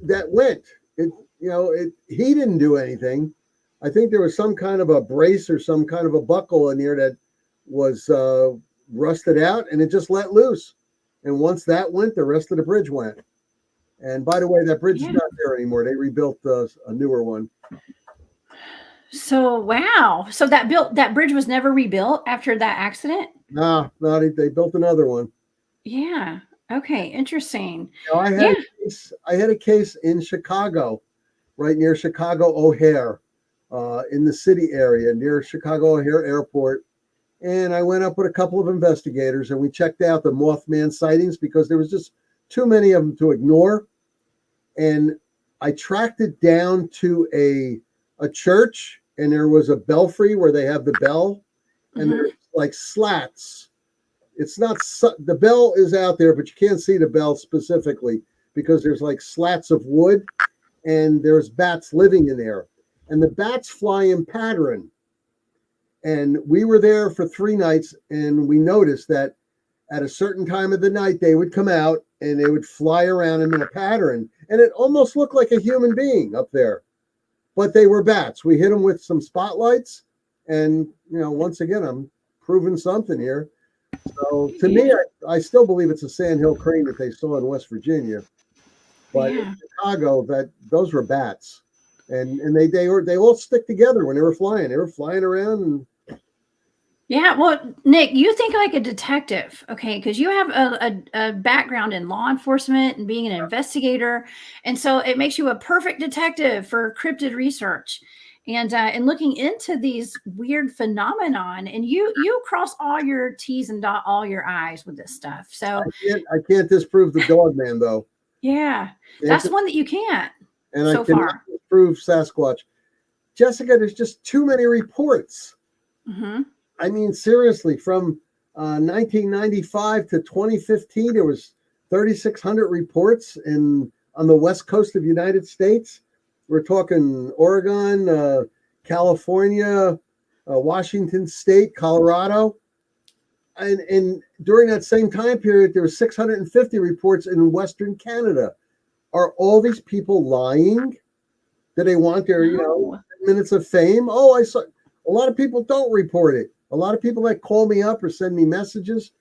Speaker 2: went. He didn't do anything. I think there was some kind of a brace or some kind of a buckle in there that was rusted out, and it just let loose. And once that went, the rest of the bridge went. And by the way, that bridge is not there anymore. They rebuilt a newer one.
Speaker 1: So, wow. So that bridge was never rebuilt after that accident?
Speaker 2: No, they built another one.
Speaker 1: Yeah. Okay. Interesting.
Speaker 2: I had a case in Chicago, right near Chicago O'Hare, in the city area near Chicago O'Hare Airport. And I went up with a couple of investigators, and we checked out the Mothman sightings because there was just too many of them to ignore. And I tracked it down to a church, and there was a belfry where they have the bell, and there's like slats. It's not, the bell is out there, but you can't see the bell specifically because there's like slats of wood, and there's bats living in there, and the bats fly in pattern. And we were there for 3 nights, and we noticed that at a certain time of the night, they would come out and they would fly around in a pattern, and it almost looked like a human being up there, but they were bats. We hit them with some spotlights, and once again, I'm proving something here. So to me, I still believe it's a sandhill crane that they saw in West Virginia, but in Chicago, those were bats, and they all stick together when they were flying. They were flying around. And
Speaker 1: yeah, well, Nick, you think like a detective, okay? Because you have a background in law enforcement and being an investigator, and so it makes you a perfect detective for cryptid research and looking into these weird phenomenon. And you cross all your T's and dot all your I's with this stuff. So
Speaker 2: I can't disprove the Dogman, though.
Speaker 1: Yeah, that's one that you can't.
Speaker 2: And I cannot disprove Sasquatch. Jessica, there's just too many reports. I mean, seriously, from 1995 to 2015, there was 3,600 reports on the west coast of the United States. We're talking Oregon, California, Washington State, Colorado. And during that same time period, there were 650 reports in Western Canada. Are all these people lying? Do they want their, minutes of fame? Oh, I saw. A lot of people don't report it. A lot of people that call me up or send me messages,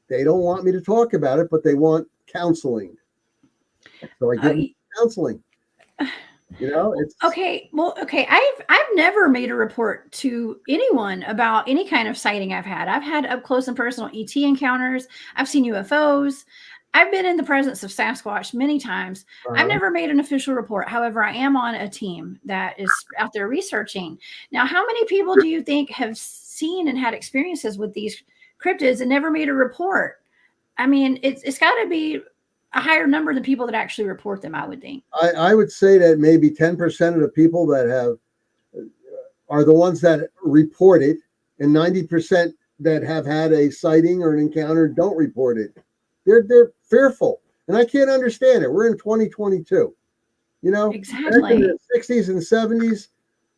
Speaker 2: they don't want me to talk about it, but they want counseling. So I give them counseling. It's
Speaker 1: Okay. Well, okay. I've never made a report to anyone about any kind of sighting I've had. I've had up close and personal ET encounters. I've seen UFOs. I've been in the presence of Sasquatch many times. I've never made an official report. However, I am on a team that is out there researching. Now, how many people do you think have seen and had experiences with these cryptids and never made a report? I mean, it's got to be a higher number than people that actually report them, I would think.
Speaker 2: I would say that maybe 10% of the people that have are the ones that report it, and 90% that have had a sighting or an encounter don't report it. They're fearful, and I can't understand it. We're in 2022. Back in
Speaker 1: Exactly.
Speaker 2: the 60s and 70s,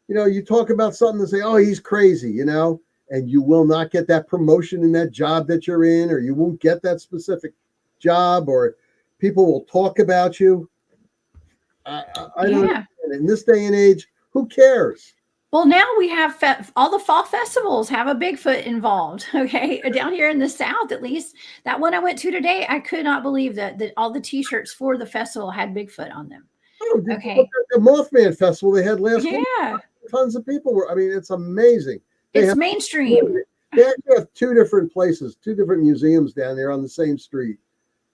Speaker 2: you talk about something and say, "Oh, he's crazy," and you will not get that promotion in that job that you're in, or you won't get that specific job, or people will talk about you. I don't
Speaker 1: Yeah.
Speaker 2: understand. In this day and age, who cares?
Speaker 1: Well, now we have all the fall festivals have a Bigfoot involved. Okay, down here in the South, at least that one I went to today, I could not believe that all the T-shirts for the festival had Bigfoot on them.
Speaker 2: Oh, look
Speaker 1: Okay,
Speaker 2: at the Mothman festival they had last week.
Speaker 1: yeah,
Speaker 2: Tons of people were. I mean, it's amazing. They
Speaker 1: it's
Speaker 2: have
Speaker 1: mainstream.
Speaker 2: they actually have two different places, two different museums down there on the same street.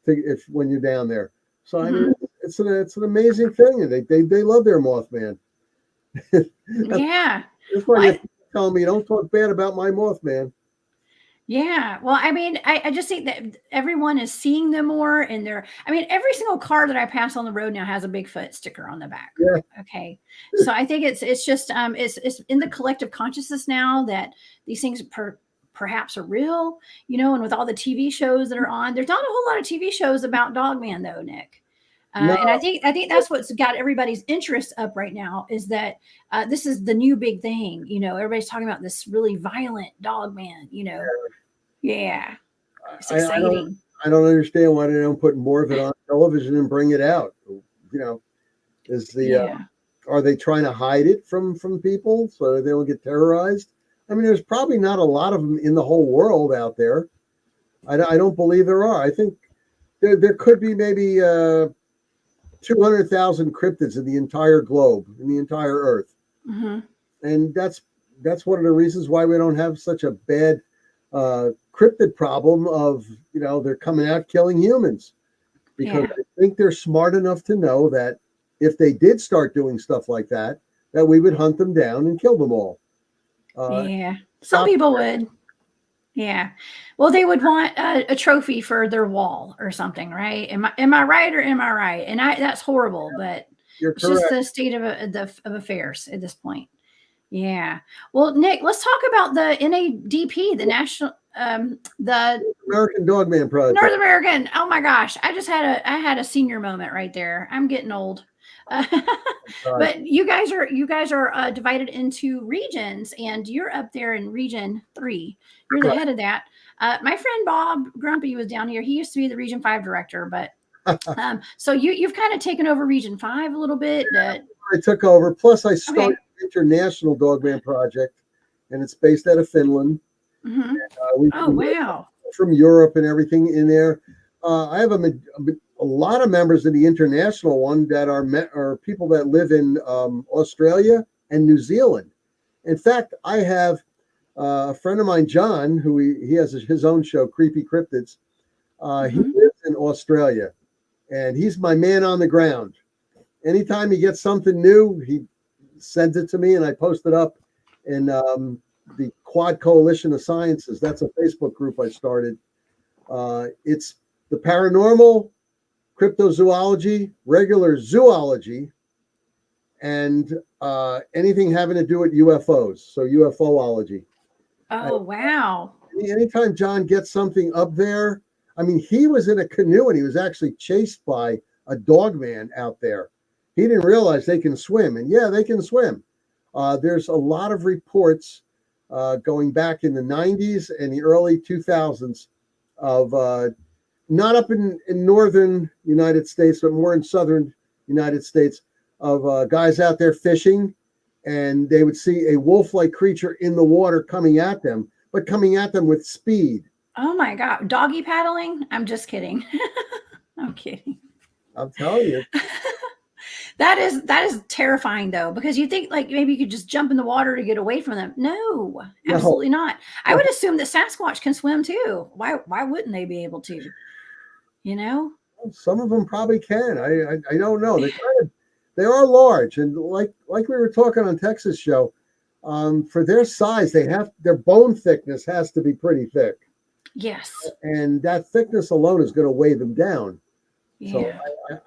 Speaker 2: If when you're down there, so I mean, it's an amazing thing, and they love their Mothman.
Speaker 1: Yeah.
Speaker 2: That's why
Speaker 1: Well,
Speaker 2: they tell me don't talk bad about my Mothman.
Speaker 1: yeah. Well, I mean, I just think that everyone is seeing them more and I mean, every single car that I pass on the road now has a Bigfoot sticker on the back.
Speaker 2: Yeah,
Speaker 1: Okay. So I think it's just, it's in the collective consciousness now that these things perhaps are real, and with all the TV shows that are on, there's not a whole lot of TV shows about Dogman though, Nick.
Speaker 2: no,
Speaker 1: And I think that's what's got everybody's interest up right now is that this is the new big thing. Everybody's talking about this really violent dog man. Yeah, it's
Speaker 2: I
Speaker 1: exciting.
Speaker 2: I don't understand why they don't put more of it on television and bring it out. Is the
Speaker 1: Yeah,
Speaker 2: are they trying to hide it from people so they don't get terrorized? I mean, there's probably not a lot of them in the whole world out there. I don't believe there are. I think there could be maybe 200,000 cryptids in the entire globe, in the entire Earth,
Speaker 1: hmm
Speaker 2: and that's one of the reasons why we don't have such a bad cryptid problem of they're coming out killing humans, because
Speaker 1: yeah,
Speaker 2: I think they're smart enough to know that if they did start doing stuff like that, that we would hunt them down and kill them all.
Speaker 1: yeah. Some
Speaker 2: Stop.
Speaker 1: people would. Yeah. Well, they would want a trophy for their wall or something, right? Am I right or am I right? And that's horrible, but
Speaker 2: You're
Speaker 1: it's just
Speaker 2: correct.
Speaker 1: the state of affairs at this point. Yeah. Well, Nick, let's talk about the NADP, the national, the
Speaker 2: American Dogman Project.
Speaker 1: North American. Oh my gosh, I had a senior moment right there. I'm getting old. Uh,
Speaker 2: Sorry.
Speaker 1: but you guys are divided into regions, and you're up there in Region 3. You're the
Speaker 2: Correct.
Speaker 1: head of that. My friend Bob Grumpy was down here. He used to be the Region 5 director, but so you've kind of taken over Region 5 a little bit.
Speaker 2: I took over. Plus, I
Speaker 1: Okay.
Speaker 2: started the International Dogman Project, and it's based out of Finland.
Speaker 1: hmm
Speaker 2: We
Speaker 1: Oh wow.
Speaker 2: from Europe and everything in there. I have a lot of members of the international one that are people that live in Australia and New Zealand. In fact, I have a friend of mine, John, who he has his own show, Creepy Cryptids. He
Speaker 1: hmm
Speaker 2: lives in Australia, and he's my man on the ground. Anytime he gets something new, he sends it to me, and I post it up in the Quad Coalition of Sciences. That's a Facebook group I started. It's the paranormal, cryptozoology, regular zoology, and anything having to do with UFOs. So UFOlogy.
Speaker 1: Oh wow.
Speaker 2: Anytime John gets something up there, I mean, he was in a canoe and he was actually chased by a dog man out there. He didn't realize they can swim, and yeah, they can swim. There's a lot of reports going back in the 90s and the early 2000s of not up in northern United States, but more in southern United States, of guys out there fishing, and they would see a wolf-like creature in the water coming at them, but coming at them with speed.
Speaker 1: Oh my God. Doggy paddling? I'm just kidding. I'm kidding.
Speaker 2: I'm telling you.
Speaker 1: That is terrifying though, because you think like maybe you could just jump in the water to get away from them. No,
Speaker 2: No,
Speaker 1: absolutely not. I would assume that Sasquatch can swim too. Why wouldn't they be able to? You know?
Speaker 2: some of them probably can. I don't know. They are large, and like we were talking on Texas show, for their size, their bone thickness has to be pretty thick,
Speaker 1: Yes.
Speaker 2: and that thickness alone is going to weigh them down. So
Speaker 1: Yeah.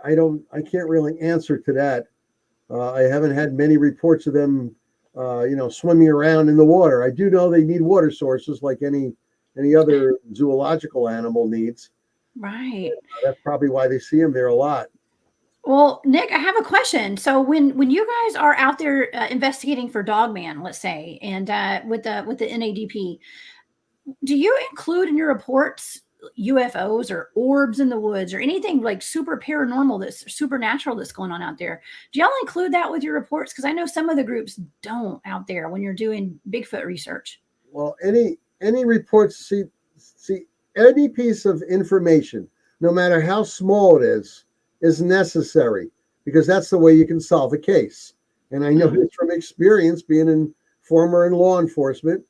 Speaker 2: I can't really answer to that. I haven't had many reports of them, swimming around in the water. I do know they need water sources like any other zoological animal needs.
Speaker 1: Right.
Speaker 2: That's probably why they see them there a lot.
Speaker 1: Well, Nick, I have a question. So when you guys are out there investigating for Dogman, let's say, and with the NADP, do you include in your reports UFOs or orbs in the woods or anything like super paranormal that's supernatural that's going on out there? Do y'all include that with your reports? Because I know some of the groups don't out there when you're doing Bigfoot research.
Speaker 2: Well, any reports see any piece of information, no matter how small it is necessary because that's the way you can solve a case. And I know this from experience being in former in law enforcement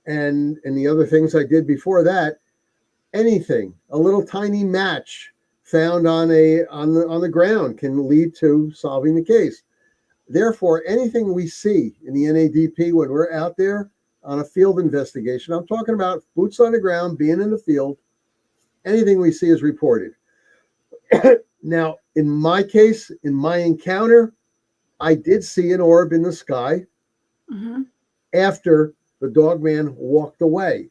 Speaker 2: and the other things I did before that. Anything, a little tiny match found on the ground can lead to solving the case. Therefore, anything we see in the NADP when we're out there on a field investigation, I'm talking about boots on the ground, being in the field, anything we see is reported. Now, in my case, in my encounter, I did see an orb in the sky after the dogman walked away.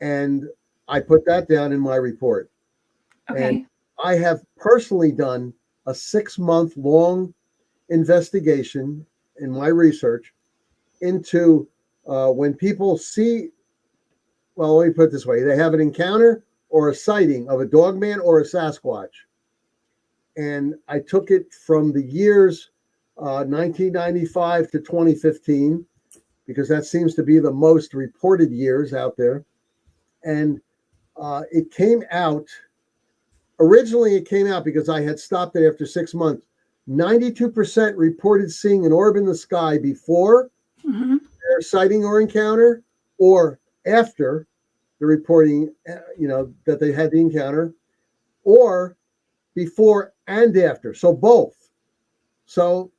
Speaker 2: And I put that down in my report.
Speaker 1: Okay.
Speaker 2: And I have personally done a 6-month long investigation in my research into when people see, well, let me put it this way, they have an encounter or a sighting of a dogman or a Sasquatch. And I took it from the years 1995 to 2015, because that seems to be the most reported years out there. And it came out, originally it came out because I had stopped it after 6 months. 92% reported seeing an orb in the sky before their sighting or encounter, or after the reporting, that they had the encounter, or before and after. So both. So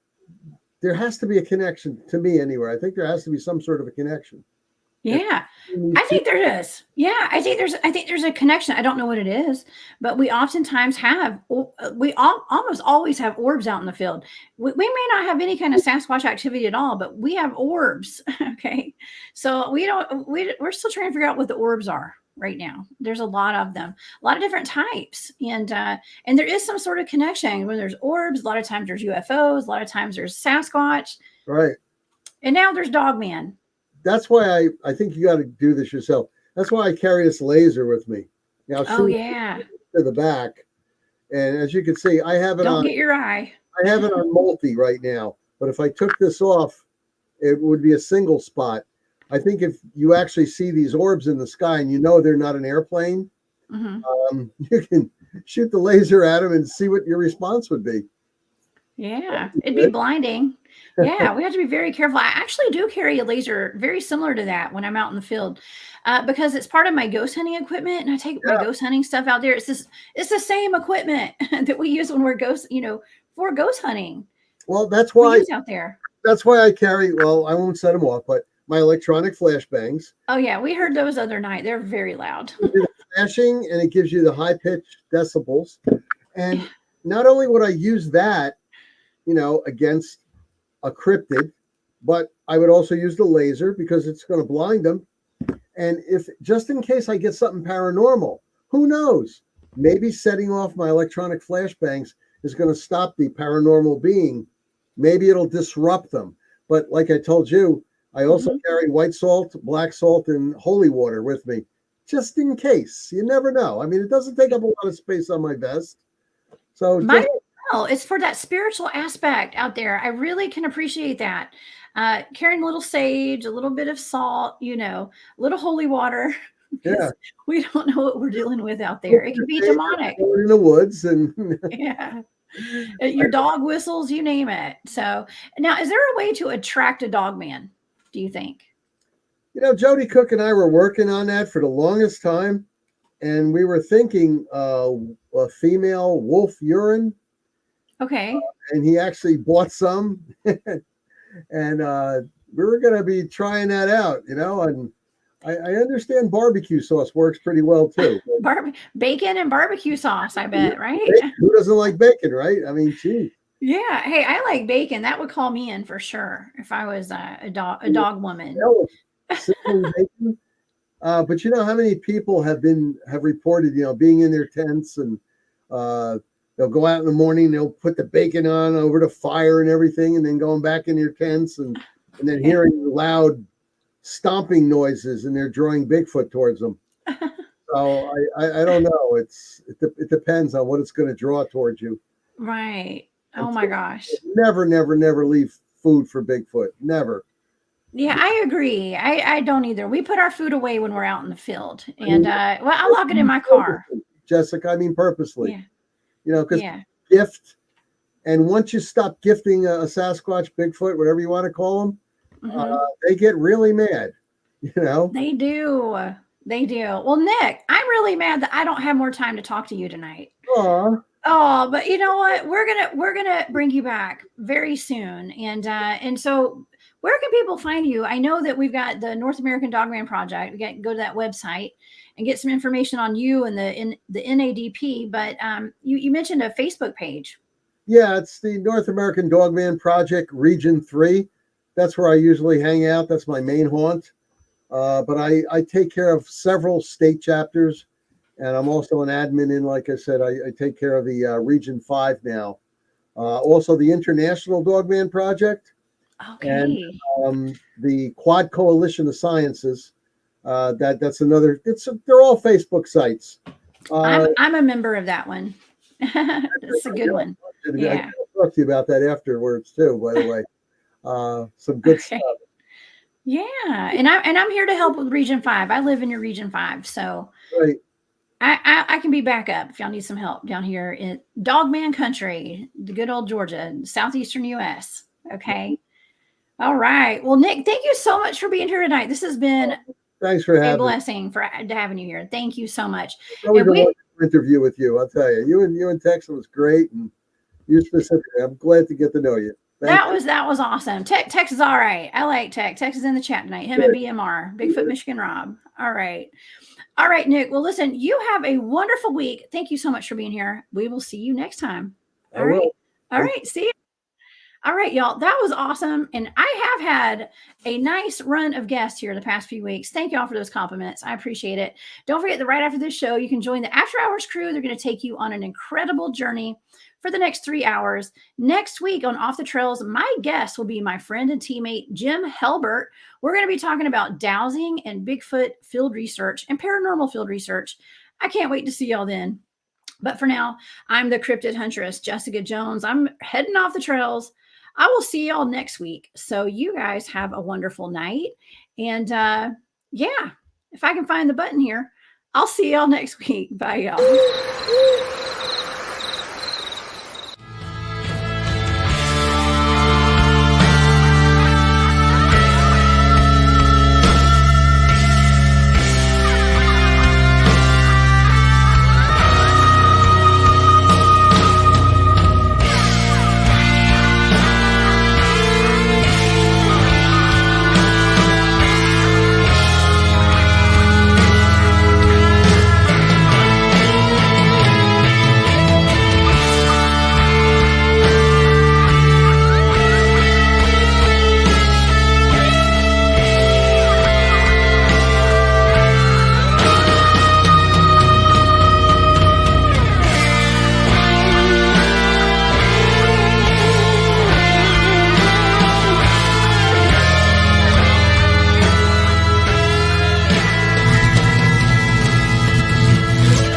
Speaker 2: there has to be a connection to me anywhere. I think there has to be some sort of a connection.
Speaker 1: Yeah, I think there is. Yeah, I think there's a connection. I don't know what it is, but we oftentimes have, almost always have orbs out in the field. We may not have any kind of Sasquatch activity at all, but we have orbs. Okay, so we're still trying to figure out what the orbs are right now. There's a lot of them, a lot of different types, and there is some sort of connection. When there's orbs, a lot of times there's UFOs, a lot of times there's Sasquatch,
Speaker 2: Right.
Speaker 1: and now there's Dogman.
Speaker 2: That's why I think you got to do this yourself. That's why I carry this laser with me. Now,
Speaker 1: Oh yeah.
Speaker 2: To the back, and as you can see, I have it
Speaker 1: Don't get your eye.
Speaker 2: I have it on multi right now. But if I took this off, it would be a single spot. I think if you actually see these orbs in the sky and you know they're not an airplane, you can shoot the laser at them and see what your response would be.
Speaker 1: Yeah, it'd be blinding. Yeah, we have to be very careful. I actually do carry a laser very similar to that when I'm out in the field, because it's part of my ghost hunting equipment, and I take my ghost hunting stuff out there. It's the same equipment that we use when we're for ghost hunting.
Speaker 2: Well, that's why
Speaker 1: we use out there.
Speaker 2: That's why I carry. Well, I won't set them off, but my electronic flashbangs.
Speaker 1: Oh yeah, we heard those other night. They're very loud.
Speaker 2: Flashing, and it gives you the high pitched decibels. And not only would I use that, against a cryptid, but I would also use the laser because it's going to blind them. And if just in case I get something paranormal, who knows? Maybe setting off my electronic flashbangs is going to stop the paranormal being. Maybe it'll disrupt them. But like I told you, I also carry white salt, black salt, and holy water with me, just in case. You never know. I mean, it doesn't take up a lot of space on my vest. So
Speaker 1: it's for that spiritual aspect out there. I really can appreciate that. Carrying a little sage, a little bit of salt, a little holy water.
Speaker 2: Yeah.
Speaker 1: We don't know what we're dealing with out there. It could be demonic.
Speaker 2: In the woods and
Speaker 1: yeah. Your dog whistles, you name it. So now, is there a way to attract a dog man, do you think?
Speaker 2: Jody Cook and I were working on that for the longest time, and we were thinking a female wolf urine,
Speaker 1: Okay.
Speaker 2: and he actually bought some, and we were going to be trying that out, and I understand barbecue sauce works pretty well too.
Speaker 1: Bacon and barbecue sauce, I bet, right?
Speaker 2: Who doesn't like bacon, right? I mean, geez.
Speaker 1: Yeah. Hey, I like bacon. That would call me in for sure if I was a dog woman.
Speaker 2: Bacon. But you know how many people have reported, being in their tents, and they'll go out in the morning, they'll put the bacon on over the fire and everything, and then going back in their tents and then hearing loud stomping noises, and they're drawing Bigfoot towards them. So I don't know. It depends on what it's going to draw towards you.
Speaker 1: Right. Oh my gosh.
Speaker 2: Never leave food for Bigfoot. Never.
Speaker 1: Yeah, I agree. I don't either. We put our food away when we're out in the field, and I'll lock it in my car.
Speaker 2: Jessica, I mean purposely.
Speaker 1: Yeah.
Speaker 2: Because gift, and once you stop gifting a Sasquatch, Bigfoot, whatever you want to call them, they get really mad. They
Speaker 1: do. Well, Nick, I'm really mad that I don't have more time to talk to you tonight.
Speaker 2: Aww.
Speaker 1: Oh, but you know what? We're gonna bring you back very soon, and so where can people find you? I know that we've got the North American Dogman Project. We got to go to that website and get some information on you and the NADP. But you mentioned a Facebook page.
Speaker 2: Yeah, it's the North American Dogman Project Region 3. That's where I usually hang out. That's my main haunt. But I take care of several state chapters, and I'm also an admin in, like I said, I take care of the Region 5 now. Also the International Dogman Project.
Speaker 1: Okay.
Speaker 2: And the Quad Coalition of Sciences. That's another. They're all Facebook sites.
Speaker 1: I'm a member of that one. That's a good one. Yeah.
Speaker 2: I can talk to you about that afterwards too. By the way, some good stuff.
Speaker 1: Yeah, and I'm here to help with Region 5. I live in your Region 5, so
Speaker 2: right.
Speaker 1: I can be backup if y'all need some help down here in Dogman Country, the good old Georgia, southeastern U.S. Okay. All right. Well, Nick, thank you so much for being here tonight. This has been
Speaker 2: thanks for having
Speaker 1: a blessing for having you here. Thank you so much.
Speaker 2: Interview with you. I'll tell you. You and Tex was great, and you specifically. I'm glad to get to know you.
Speaker 1: That was awesome. Tex is all right. I like Tex. Tex is in the chat tonight. Him and BMR, Bigfoot Michigan Rob. All right, Nick. Well, listen. You have a wonderful week. Thank you so much for being here. We will see you next time. All right. See you. All right, y'all. That was awesome. And I have had a nice run of guests here the past few weeks. Thank y'all for those compliments. I appreciate it. Don't forget that right after this show, you can join the After Hours crew. They're going to take you on an incredible journey for the next 3 hours. Next week on Off the Trails, my guest will be my friend and teammate, Jim Helbert. We're going to be talking about dowsing and Bigfoot field research and paranormal field research. I can't wait to see y'all then. But for now, I'm the cryptid huntress, Jessica Jones. I'm heading off the trails. I will see y'all next week. So you guys have a wonderful night. And if I can find the button here, I'll see y'all next week. Bye, y'all.